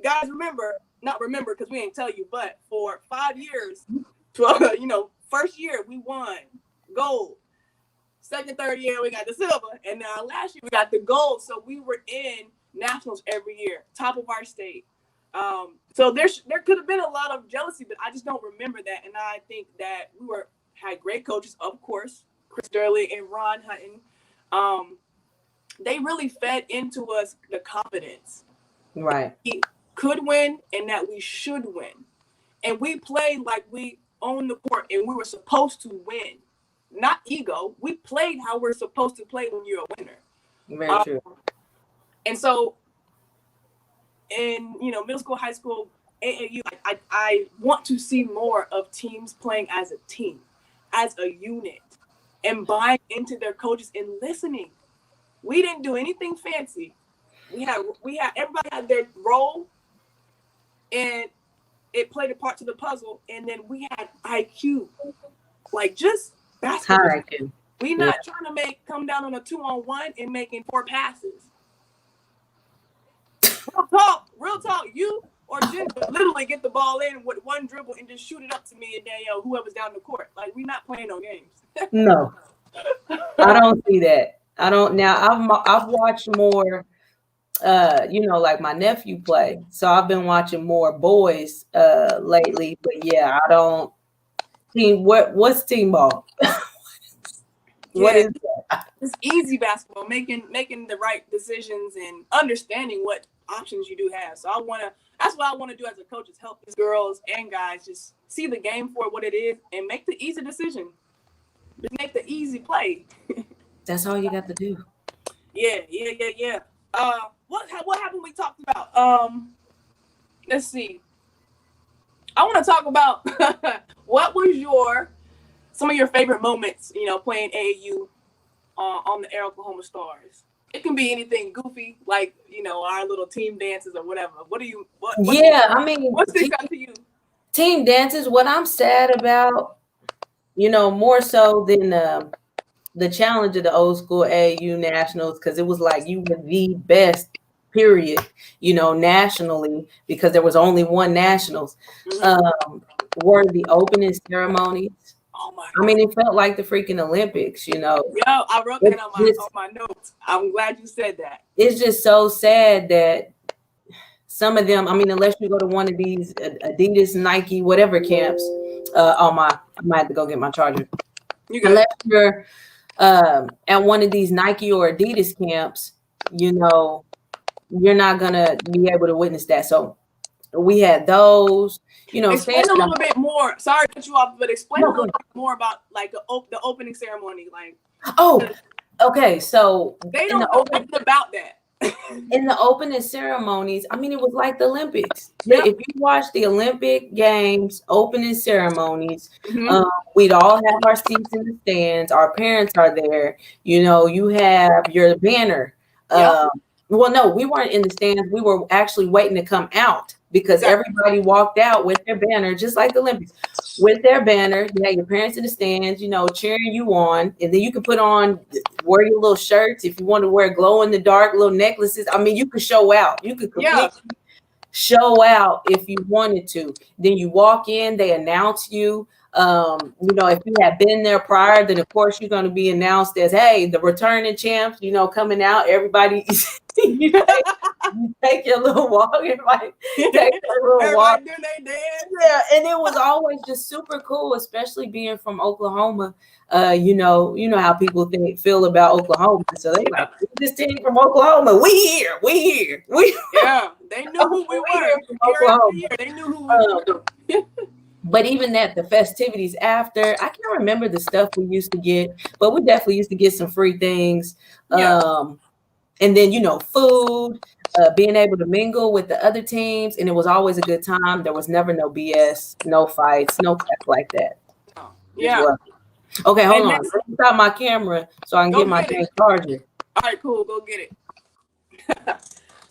guys, not remember because we ain't tell you, but for 5 years, first year we won gold. Second, third year we got the silver. And now last year we got the gold. So we were in nationals every year, top of our state. So there could have been a lot of jealousy, but I just don't remember that. And I think that we had great coaches, of course, Chris Durley and Ron Hutton. They really fed into us the confidence. right. We could win and that we should win. And we played like we owned the court and we were supposed to win. Not ego. We played how we're supposed to play when you're a winner. Very true. And so in middle school, high school, AAU, I want to see more of teams playing as a team, as a unit, and buying into their coaches and listening. We didn't do anything fancy. We had everybody had their role, and it played a part to the puzzle. And then we had IQ, like just basketball. We not trying to come down on a 2-on-1 and making 4 passes. Real talk. You or Jen literally get the ball in with one dribble and just shoot it up to me and Danielle, whoever's down the court. Like, we not playing no games. No, I don't see that. I don't. Now I've watched more, like my nephew play. So I've been watching more boys lately. But yeah, I don't. What's team ball? What is that? It's easy basketball, making the right decisions and understanding what options you do have. So that's what I want to do as a coach, is help these girls and guys just see the game for what it is and make the easy decision. Just make the easy play. That's all you got to do. Yeah. What happened we talked about? Let's see. I want to talk about what was some of your favorite moments, playing AAU on the Air Oklahoma Stars. It can be anything goofy, like, our little team dances or whatever. What sticks out to you? Team dances, what I'm sad about, more so than the challenge of the old school AAU nationals, because it was like you were the best, period, nationally, because there was only one nationals, were the opening ceremonies. Oh my God. I mean, it felt like the freaking Olympics, Yeah, I wrote that on my notes. I'm glad you said that. It's just so sad that some of them, I mean, unless you go to one of these Adidas, Nike, whatever camps, I might have to go get my charger. Unless you're at one of these Nike or Adidas camps, you're not gonna be able to witness that. So we had those, explain a little bit more. Sorry to cut you off, but explain a little bit more about like the opening ceremony. Like, okay, so they don't know nothing about that. In the opening ceremonies, I mean, it was like the Olympics. Yep. If you watch the Olympic Games opening ceremonies, we'd all have our seats in the stands. Our parents are there. You have your banner. Yep. Well, no, we weren't in the stands. We were actually waiting to come out because everybody walked out with their banner, just like the Olympics, with their banner. You had your parents in the stands, cheering you on. And then you could wear your little shirts. If you want to wear glow in the dark little necklaces, I mean, you could show out. You could completely show out if you wanted to. Then you walk in, they announce you. If you had been there prior, then of course you're going to be announced as, hey, the returning champs, coming out. Everybody, you take your little walk. Everybody take their little walk. Yeah, and it was always just super cool, especially being from Oklahoma. You know how people feel about Oklahoma. So they like, this team from Oklahoma. We here. Yeah, they knew who we were. From Oklahoma. They knew who we were. But even that, the festivities after, I can't remember the stuff we used to get, but we definitely used to get some free things. And then, food, being able to mingle with the other teams. And it was always a good time. There was never no BS, no fights, no crap like that. Oh, Just yeah. love it. Okay, hold And on. that's Let me stop my camera so I can go get my get dang it. charger. All right, cool. Go get it.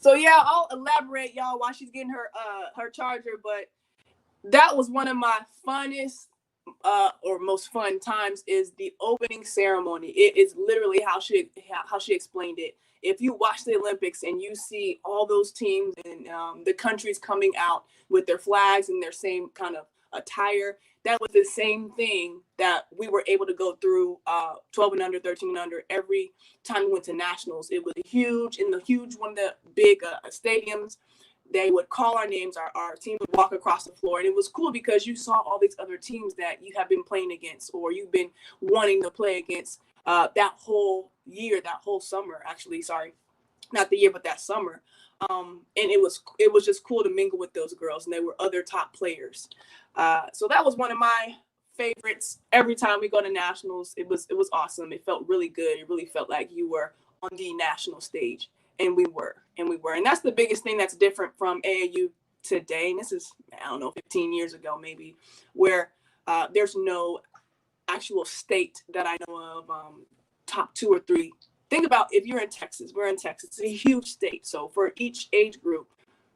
So yeah, I'll elaborate, y'all, while she's getting her charger. But that was one of my funnest or most fun times is the opening ceremony. It is literally how she explained it. If you watch the Olympics and you see all those teams and the countries coming out with their flags and their same kind of attire, that was the same thing that we were able to go through 12 and under, 13 and under. Every time we went to nationals, it was huge in the huge one of the big stadiums. They would call our names, our team would walk across the floor. And it was cool because you saw all these other teams that you have been playing against or you've been wanting to play against that whole year, that whole summer, actually, sorry, not the year, but that summer. And it was just cool to mingle with those girls, and they were other top players. So that was one of my favorites. Every time we go to nationals, it was awesome. It felt really good. It really felt like you were on the national stage. And we were. And that's the biggest thing that's different from AAU today. And this is, I don't know, 15 years ago, maybe, where there's no actual state that I know of top 2 or 3. Think about if you're in Texas, we're in Texas, it's a huge state. So for each age group,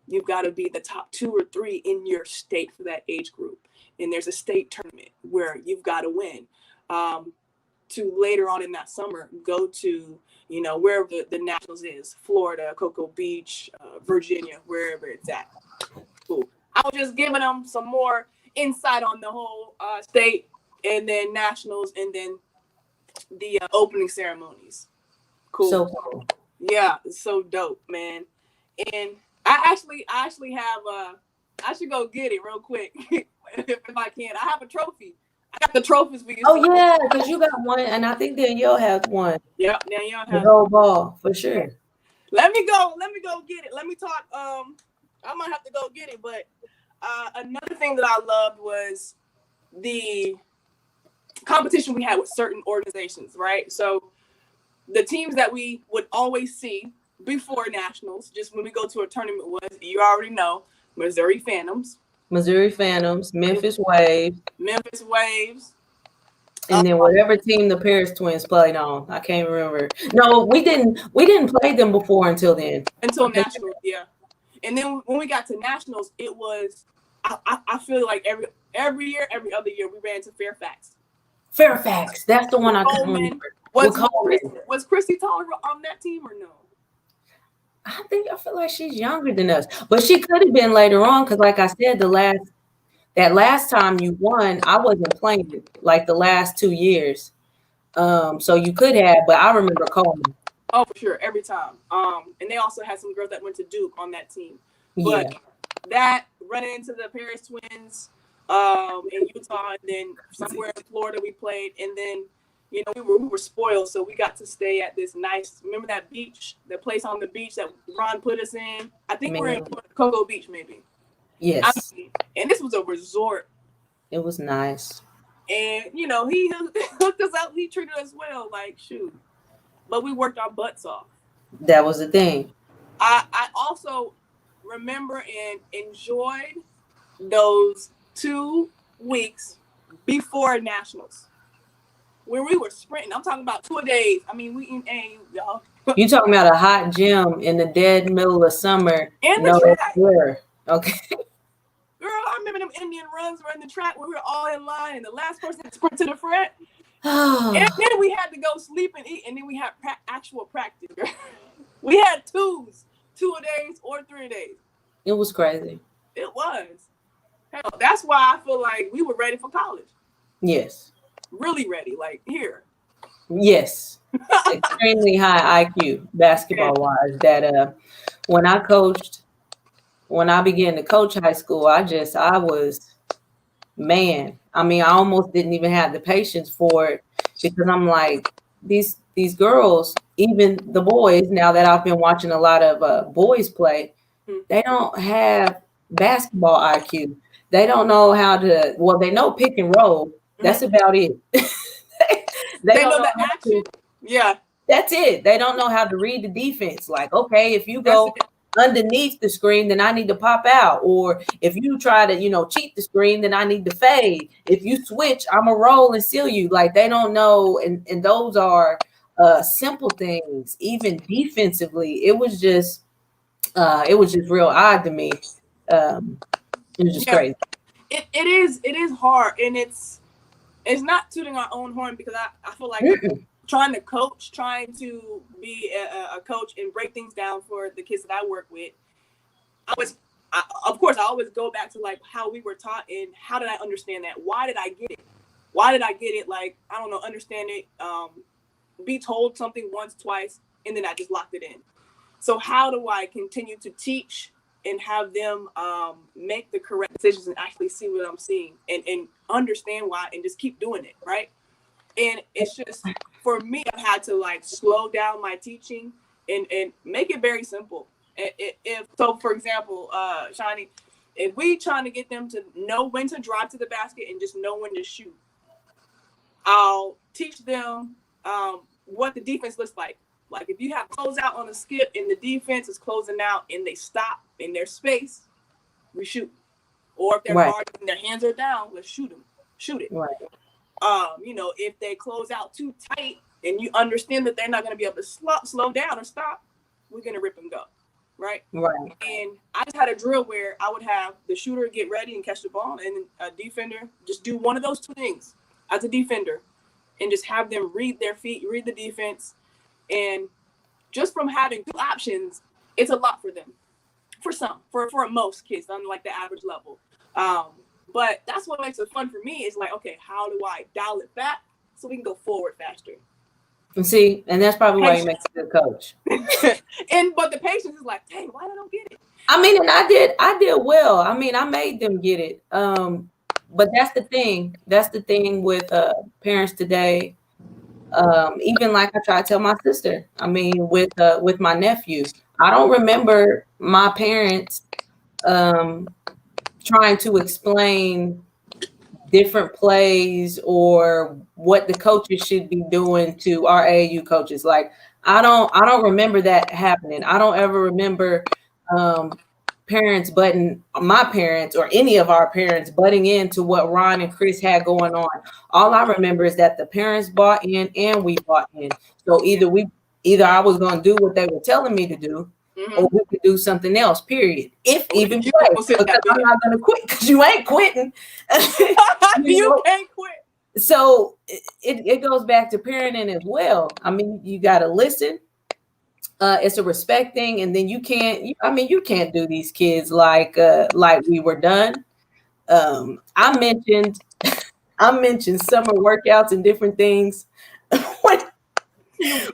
you've got to be the top 2 or 3 in your state for that age group. And there's a state tournament where you've got to win. To later on in that summer, go to, wherever the nationals is, Florida, Cocoa Beach, Virginia, wherever it's at. Cool. I was just giving them some more insight on the whole state and then nationals and then the opening ceremonies. Cool. So cool. Yeah, it's so dope, man. And I actually have I should go get it real quick if I can. I have a trophy. I got the trophies we used Oh, to yeah, because you got one, and I think Danielle has one. Yeah, Danielle The has gold ball, for sure. Let me go get it. Let me talk. I might have to go get it. But another thing that I loved was the competition we had with certain organizations, right? So the teams that we would always see before nationals, just when we go to a tournament, was, you already know, Missouri Phantoms, Memphis Waves, and then whatever team the Paris Twins played on. I can't remember. No, we didn't play them before until then. Until nationals, yeah. And then when we got to nationals, it was I feel like every year, every other year, we ran to Fairfax. That's the one I couldn't remember. Was Christy Toller on that team or no? I feel like she's younger than us, but she could have been later on because, like I said, that last time you won, I wasn't playing like the last 2 years. So you could have, but I remember Coleman. Oh, for sure, every time. And they also had some girls that went to Duke on that team. But yeah, that running into the Paris Twins in Utah, and then somewhere in Florida we played, and then we were spoiled, so we got to stay at this nice. Remember that beach, the place on the beach that Ron put us in? I think we're in Cocoa Beach, maybe. Yes. And this was a resort. It was nice. And he hooked us up. He treated us well, like shoot. But we worked our butts off. That was the thing. I also remember and enjoyed those 2 weeks before nationals, where we were sprinting. I'm talking about 2 days. I mean, we in AAU, y'all. You talking about a hot gym in the dead middle of summer? In the track. Okay. Girl, I remember them Indian runs were in the track where we were all in line and the last person to sprint to the front. And then we had to go sleep and eat, and then we had actual practice. We had 2s, 2-a-days or 3-a-days. It was crazy. It was. Hell, that's why I feel like we were ready for college. Yes. Really ready, like here. Yes. Extremely high IQ basketball-wise. That when I began to coach high school, I was, man. I mean, I almost didn't even have the patience for it because I'm like, these girls, even the boys, now that I've been watching a lot of boys play, they don't have basketball IQ. They don't know how to, well, they know pick and roll. That's about it. They know the action. Yeah. That's it. They don't know how to read the defense. Like, okay, if you That's go it. underneath the screen, then I need to pop out. Or if you try to, cheat the screen, then I need to fade. If you switch, I'm a roll and seal you. Like they don't know, and those are simple things. Even defensively, it was just real odd to me. Um, it was just Yeah, crazy. it is hard, and it's not tooting our own horn because I feel like Mm-mm. trying to be a coach and break things down for the kids that I work with. Of course, I always go back to like how we were taught and how did I understand that? Why did I get it? Why did I get it? Like, I don't know, understand it, be told something once, twice, and then I just locked it in. So how do I continue to teach and have them make the correct decisions and actually see what I'm seeing and understand why and just keep doing it, right? And it's just, for me, I've had to like slow down my teaching and make it very simple. If so, for example, Shani, if we trying to get them to know when to drive to the basket and just know when to shoot, I'll teach them what the defense looks like. Like if you have closeout on a skip and the defense is closing out and they stop in their space, we shoot. Or if they're Right. guarding and their hands are down, let's shoot them. Shoot it. Right. If they close out too tight and you understand that they're not going to be able to slow down or stop, we're going to rip and go, right? Right. And I just had a drill where I would have the shooter get ready and catch the ball, and a defender just do one of those two things as a defender, and just have them read their feet, read the defense, and just from having two options, it's a lot for them. For some, for most kids, on like the average level. But that's what makes it fun for me is like, okay, how do I dial it back so we can go forward faster? And see, and that's probably why you make a good coach. But the patience is like, dang, why don't I get it? I mean, and I did well. I mean, I made them get it. But that's the thing. That's the thing with parents today. Even like I try to tell my sister. I mean, with my nephew, I don't remember my parents trying to explain different plays or what the coaches should be doing to our AAU coaches. Like I don't remember that happening. I don't ever remember my parents or any of our parents butting into what Ron and Chris had going on. All I remember is that the parents bought in and we bought in. So either I was going to do what they were telling me to do, or we could do something else, period. If even play, because I'm not going to quit because you ain't quitting. You can't quit. So it goes back to parenting as well. I mean, you got to listen. It's a respect thing, and then you can't do these kids like we were done. I mentioned summer workouts and different things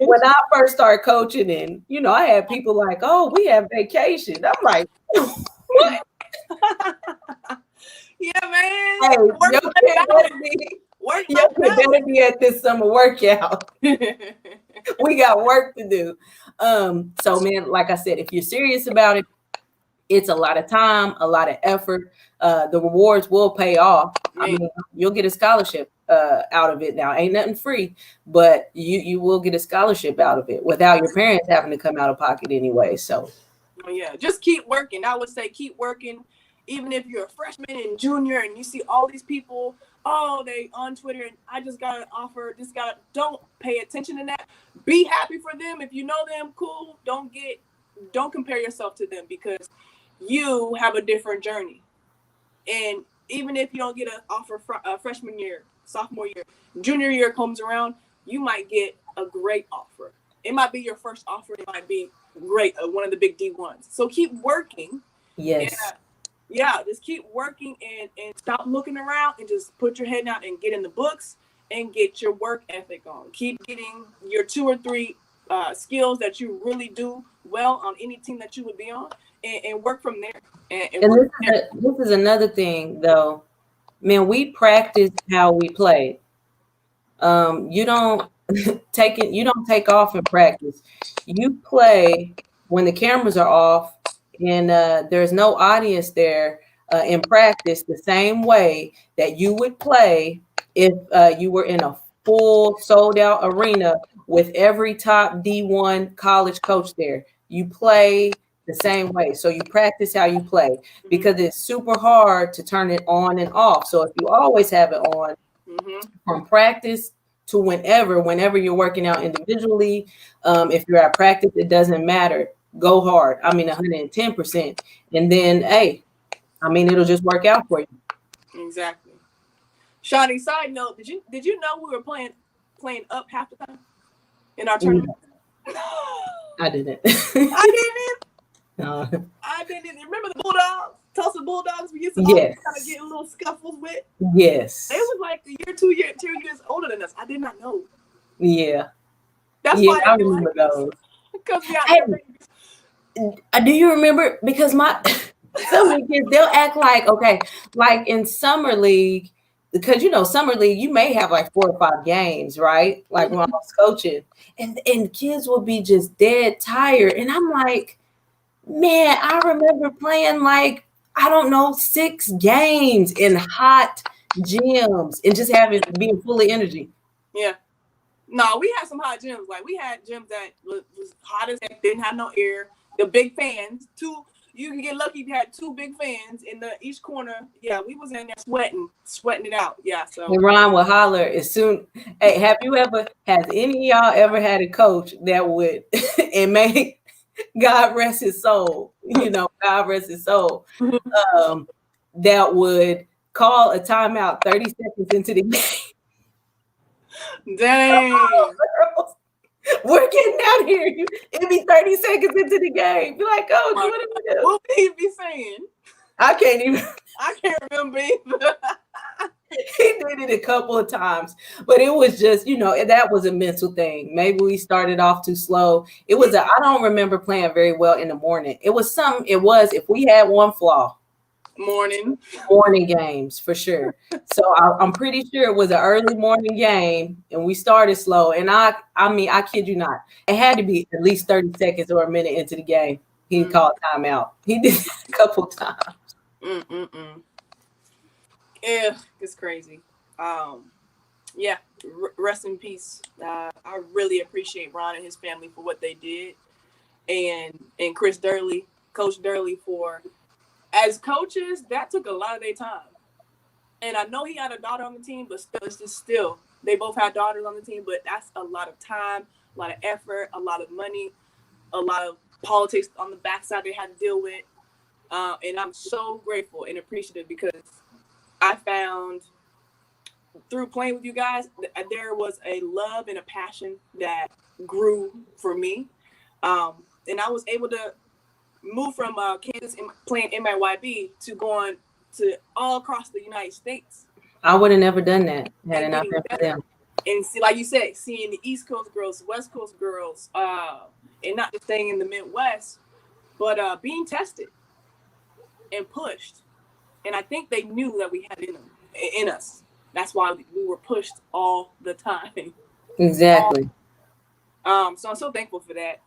when I first started coaching, and I had people like, "Oh, we have vacation." I'm like, "What?" Yeah, man. Hey, your kid better be at this summer workout. We got work to do. So man, like I said, if you're serious about it, it's a lot of time, a lot of effort. The rewards will pay off. I mean, you'll get a scholarship out of it. Now, ain't nothing free, but you will get a scholarship out of it without your parents having to come out of pocket anyway. So yeah, just keep working. I would say keep working. Even if you're a freshman and junior and you see all these people, they on Twitter and I just got an offer, don't pay attention to that. Be happy for them. If you know them, cool. Don't compare yourself to them because you have a different journey. And even if you don't get an offer freshman year, sophomore year, junior year comes around, you might get a great offer. It might be your first offer. It might be great, one of the big D1s. So keep working. yes. Yeah, just keep working and stop looking around and just put your head down and get in the books and get your work ethic on. Keep getting your 2 or 3 skills that you really do well on any team that you would be on and work from there. And this is another thing though. Man, we practice how we play. You don't take off in practice. You play when the cameras are off and there's no audience there in practice the same way that you would play if you were in a full sold out arena with every top D1 college coach there. You play the same way. So you practice how you play because it's super hard to turn it on and off. So if you always have it on from practice to whenever you're working out individually, if you're at practice, it doesn't matter. Go hard. I mean, 110%. And then, hey, I mean, it'll just work out for you. Exactly. Shawnee, side note, did you know we were playing up half the time in our tournament? I didn't. I didn't. No. I didn't. Remember the Bulldogs? Tulsa Bulldogs we used to Yes. kind of get little scuffles with? Yes. They was like a year, 2 years older than us. I did not know. Yeah. That's yeah, why I remember like those. Because we out Do you remember? Because some of the kids, they'll act like, okay, like in summer league, because summer league, you may have like 4 or 5 games, right? Like when I was coaching, and kids will be just dead tired. And I'm like, man, I remember playing like, I don't know, 6 games in hot gyms and just being full of energy. Yeah. No, we had some hot gyms. Like we had gyms that was hot as heck, didn't have no air. The big fans, you can get lucky if you had 2 big fans in each corner. Yeah, we was in there sweating it out. Yeah, so. And Ron will holler as soon. Hey, has any of y'all ever had a coach that would, and may God rest his soul, God rest his soul, that would call a timeout 30 seconds into the game? Dang. We're getting out here. It'd be 30 seconds into the game. Be like, Coach, what do we do? What would he be saying? I can't remember either. He did it a couple of times, but it was just, that was a mental thing. Maybe we started off too slow. I don't remember playing very well in the morning. If we had one flaw, morning games for sure. So I'm pretty sure it was an early morning game and we started slow. And I kid you not, it had to be at least 30 seconds or a minute into the game. He called timeout. He did it a couple of times. Yeah, it's crazy. Yeah, rest in peace. I really appreciate Ron and his family for what they did, and Chris Durley, Coach Durley, for as coaches that took a lot of their time. And I know he had a daughter on the team, but still they both had daughters on the team. But that's a lot of time, a lot of effort, a lot of money, a lot of politics on the backside they had to deal with. And I'm so grateful and appreciative because I found through playing with you guys, there was a love and a passion that grew for me. And I was able to move from Kansas and playing MIYB to going to all across the United States. I would have never done that had it not been for them. And see, like you said, seeing the East Coast girls, West Coast girls, and not just staying in the Midwest, but being tested and pushed. And I think they knew that we had in us. That's why we were pushed all the time. Exactly. So I'm so thankful for that.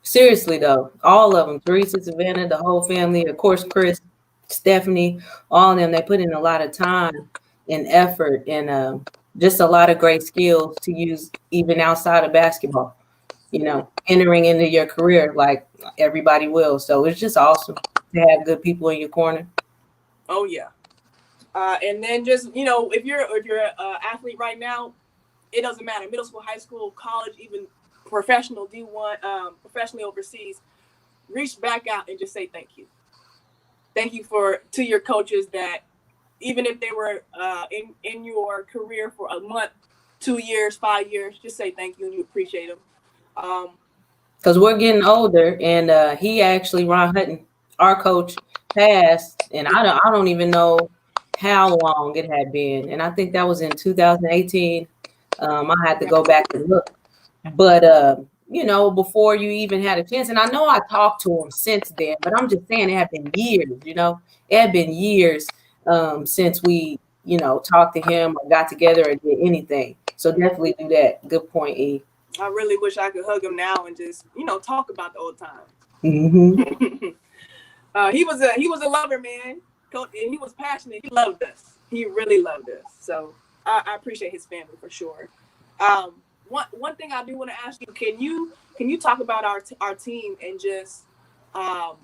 Seriously, though, all of them, Teresa, Savannah, the whole family, of course, Chris, Stephanie, all of them, they put in a lot of time and effort and just a lot of great skills to use even outside of basketball, entering into your career like everybody will. So it's just awesome to have good people in your corner. Oh, yeah. And then just, if you're an athlete right now, it doesn't matter. Middle school, high school, college, even professional D1, professionally overseas, reach back out and just say thank you. Thank you to your coaches that even if they were in your career for a month, 2 years, 5 years, just say thank you and you appreciate them. Because we're getting older, and he actually, Ron Hutton, our coach, passed, and I don't even know how long it had been, and I think that was in 2018. I had to go back and look, but before you even had a chance, and I know I talked to him since then, but I'm just saying it had been years. It had been years since we talked to him or got together or did anything. So definitely do that. Good point, E. I really wish I could hug him now and just talk about the old times. Mm-hmm. He was a lover, man. And he was passionate. He loved us. He really loved us. So I appreciate his family for sure. One thing I do want to ask you, can you talk about our team and just um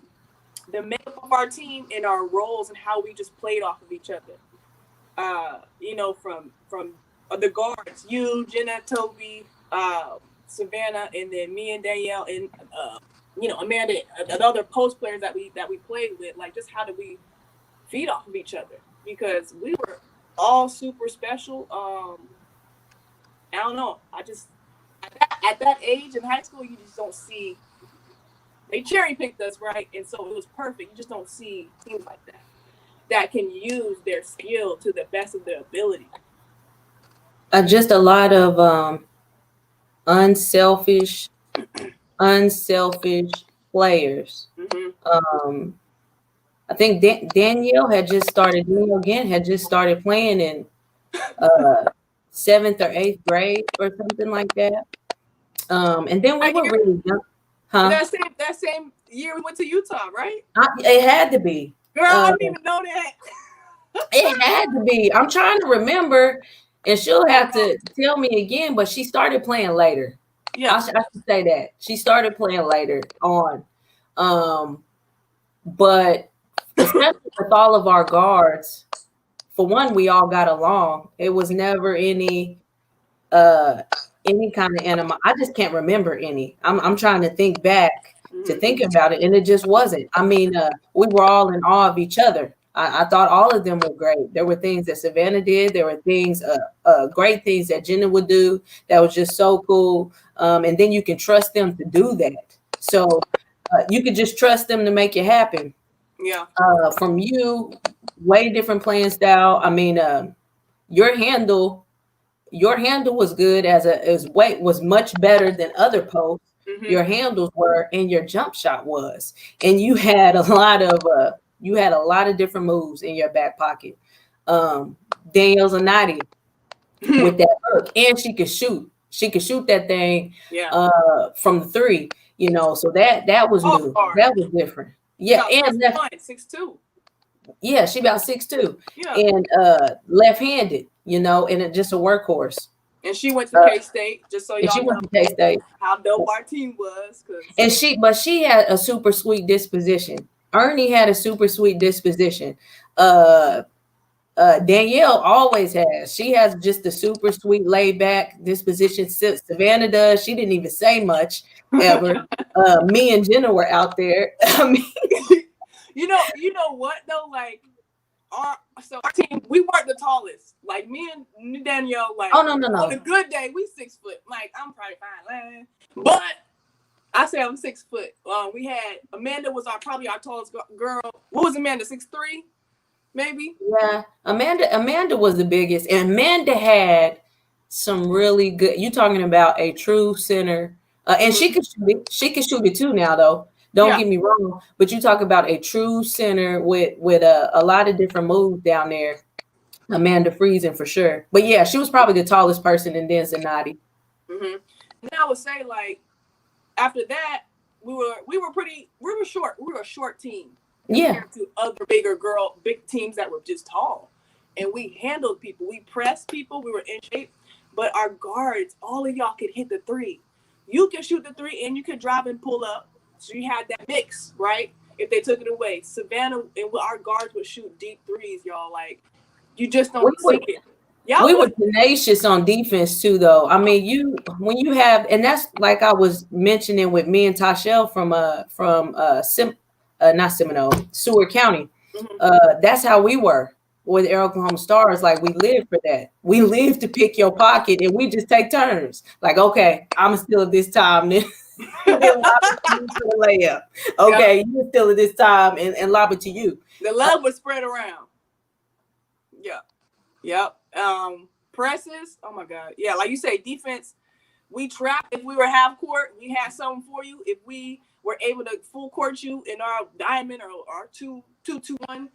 the makeup of our team and our roles and how we just played off of each other? From the guards, you, Jenna, Toby, Savannah, and then me and Danielle, and Amanda, and other post players that we played with. Like, just how do we feed off of each other? Because we were all super special. I don't know. I just at that age in high school, you just don't see. They cherry picked us, right, and so it was perfect. You just don't see teams like that can use their skill to the best of their ability. Just a lot of unselfish, unselfish players. Mm-hmm. Um, I think Danielle had just started. Danielle again had just started playing in uh, seventh or eighth grade or something like that. And then we That were year, really young, huh? that same year we went to Utah, right? It had to be. Girl, I didn't even know that. It had to be. I'm trying to remember, and she'll have Oh, to tell me again. But she started playing later. yeah. I should say that she started playing later on. But especially with all of our guards, for one, we all got along. It was never uh any kind of anima. I just can't remember any. I'm trying to think back to Mm-hmm. think about it, and it just wasn't. I mean, we were all in awe of each other. I thought all of them were great. There were things that Savannah did. There were things, great things that Jenna would do that was just so cool. And then you can trust them to do that. So you could just trust them to make it happen. Yeah. From you, way different playing style. I mean, your handle your handle was good as weight was much better than other posts. Mm-hmm. Your handles were and your jump shot was, and you had a lot of different moves in your back pocket. Danielle Zanotti with that hook, and she could shoot. She could shoot that thing Yeah. from the three. So that was All new. hard. That was different. Yeah, About and left. 6'2". Yeah, she about 6'2", Yeah. and left-handed. And just a workhorse. And she went to Uh, K-State, just so and she y'all know went to K-State. how dope our team was. And she had a super sweet disposition. Ernie had a super sweet disposition. Uh, Danielle always has. She has just a super sweet, laid back disposition. Savannah does. She didn't even say much ever. Me and Jenna were out there. I mean, you know what though? Like our team, we weren't the tallest. Like me and Danielle, like oh no. on a good day, we 6 foot. Like I'm probably fine, but I say I'm 6 foot. We had Amanda was probably our tallest girl. What was Amanda? 6'3", maybe. Yeah, Amanda was the biggest, and Amanda had some really good. You talking about a true center, and she could shoot it. She can shoot it too now, though. Don't get me wrong, but you talk about a true center with a lot of different moves down there. Amanda Friesen for sure, but yeah, she was probably the tallest person in Zanotti. Mm-hmm. And I would say like after that we were short. We were a short team compared to other big teams that were just tall, and we handled people. We pressed people. We were in shape, but our guards, all of y'all could hit the three. You could shoot the three, and you could drive and pull up. So you had that mix, right? If they took it away, Savannah and our guards would shoot deep threes, y'all. Like you just don't see it. We were tenacious on defense too, though. I mean, when you have, and that's like I was mentioning with me and Tashelle from not Seminole, Seward County. Mm-hmm. That's how we were with Air Oklahoma Stars. Like we lived for that. We lived to pick your pocket, and we just take turns. Like, okay, I'm still at this time. Then layup. Okay, you're still at this time, and lob it to you. The love was spread around. Yeah. Yep. Presses. Oh my God. Yeah, like you say, defense. We trapped. If we were half court, we had something for you. If we were able to full court you in our diamond or our 2-2-1.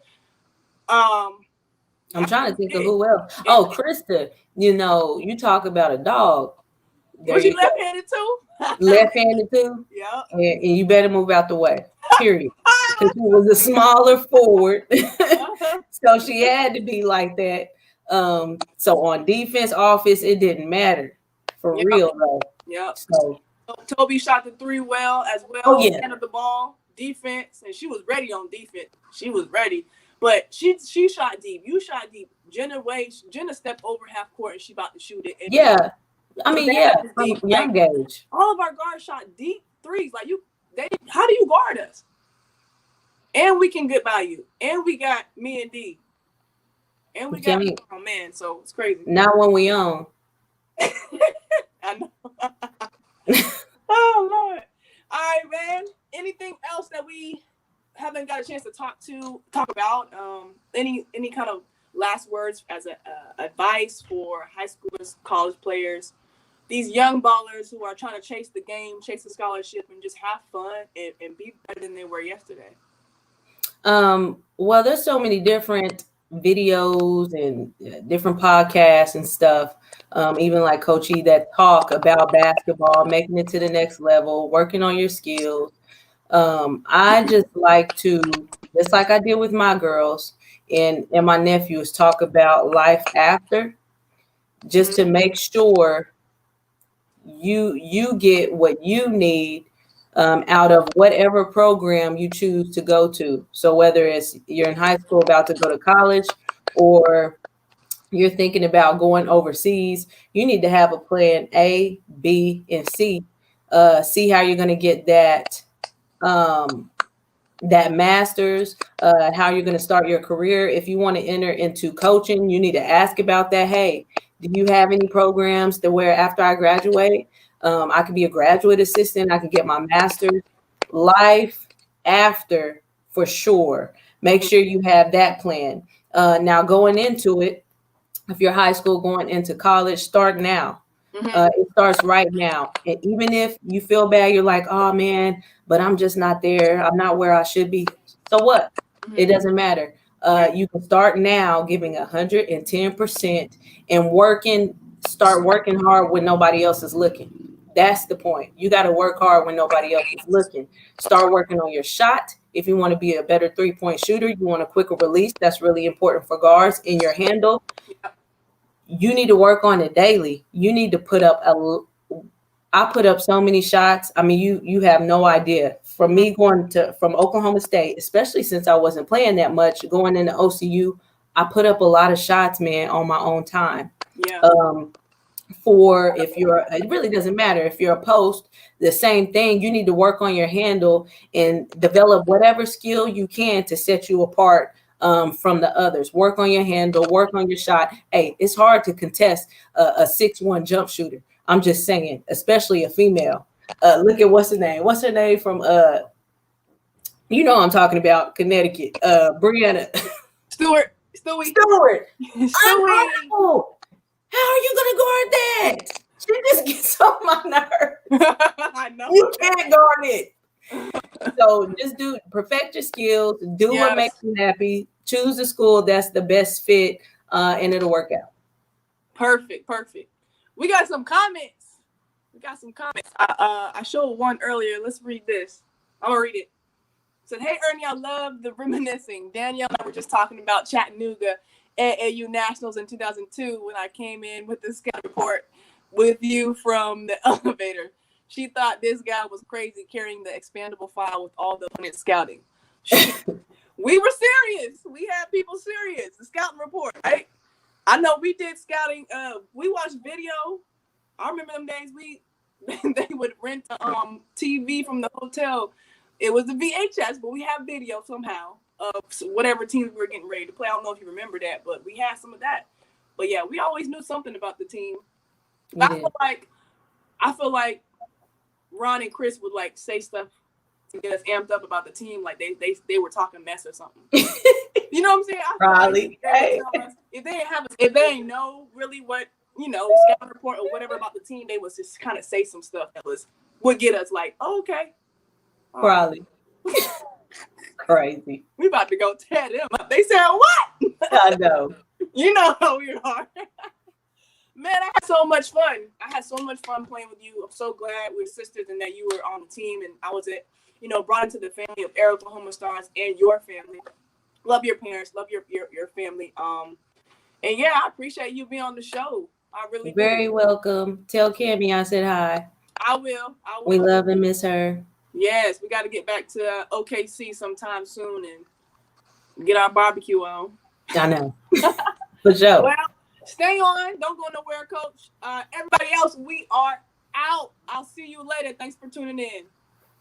I'm trying to think of who else. Oh, Krista. You talk about a dog. Was she left-handed too? Left-handed too. Yeah. And you better move out the way. Period. Because she was a smaller forward, so she had to be like that. So on defense, offense, it didn't matter. for Yep. real though. Yep. So Toby shot the 3 well as well. Oh, yeah. Handled the ball, defense, and she was ready on defense. She was ready, but she shot deep. You shot deep. Jenna stepped over half court and she about to shoot it. And yeah, I mean, yeah, from deep. young age. All of our guards shot deep threes. Like how do you guard us? And we can get by you. And we got me and D. And we got oh man, so it's crazy. Not when we own. I know. Oh Lord. All right, man. Anything else that we haven't got a chance to talk about? Any kind of last words as advice for high schoolers, college players, these young ballers who are trying to chase the game, chase the scholarship, and just have fun and be better than they were yesterday? Well, there's so many different videos and different podcasts and stuff, even like Coach E, that talk about basketball, making it to the next level, working on your skills. I just like to, just like I did with my girls and my nephews, talk about life after, just to make sure you get what you need out of whatever program you choose to go to. So whether it's you're in high school about to go to college, or you're thinking about going overseas, you need to have a plan A, B, and C. See how you're going to get that that master's, how you're going to start your career. If you want to enter into coaching, you need to ask about that. Hey, do you have any programs that where after I graduate, I could be a graduate assistant, I could get my master's? Life after, for sure. Make sure you have that plan. Now going into it, if you're high school going into college, start now. It starts right now. And even if you feel bad, you're like, oh man, but I'm just not there. I'm not where I should be. So what? It doesn't matter. You can start now giving 110% and start working hard when nobody else is looking. That's the point. You got to work hard when nobody else is looking. Start working on your shot. If you want to be a better 3-point shooter, you want a quicker release. That's really important for guards. In your handle, you need to work on it daily. You need to put up I put up so many shots. I mean, you have no idea. From me from Oklahoma State, especially since I wasn't playing that much, going into OCU, I put up a lot of shots, man, on my own time. Yeah. It really doesn't matter if you're a post, the same thing. You need to work on your handle and develop whatever skill you can to set you apart from the others. Work on your handle, work on your shot. Hey, it's hard to contest a 6'1" jump shooter. I'm just saying, especially a female. Look at what's her name from you know what I'm talking about, Connecticut. Brianna Stewart. How are you gonna guard that? She just gets on my nerves. I know. You can't guard it. So just perfect your skills, do what makes you happy, choose a school that's the best fit, and it'll work out. Perfect. We got some comments. I showed one earlier. Let's read this. I'm gonna read it. It said, hey Ernie, I love the reminiscing. Danielle and I were just talking about Chattanooga AAU Nationals in 2002 when I came in with the scout report with you from the elevator. She thought this guy was crazy carrying the expandable file with all the opponent scouting. We were serious. We had people serious. The scouting report, right? I know we did scouting. We watched video. I remember them days they would rent TV from the hotel. It was the VHS, but we have video somehow of whatever teams we were getting ready to play. I don't know if you remember that, but we had some of that. But yeah, we always knew something about the team. Yeah. I feel like Ron and Chris would like say stuff to get us amped up about the team, like they were talking mess or something. You know what I'm saying? Probably. If they ain't know really what, scout report or whatever about the team, they would just kind of say some stuff that would get us like, oh, okay. Probably. Crazy. We about to go tear them up. They said what? I know. You know how we are. Man, I had so much fun. I had so much fun playing with you. I'm so glad we're sisters and that you were on the team and I was brought into the family of Air Oklahoma Stars and your family. Love your parents, love your family. And yeah, I appreciate you being on the show. I really You're very do. welcome. Tell Cammie I said hi. I will. I We will. love and miss her. Yes, we got to get back to OKC sometime soon and get our barbecue on. I know. For sure. Well, stay on. Don't go nowhere, Coach. Everybody else, we are out. I'll see you later. Thanks for tuning in.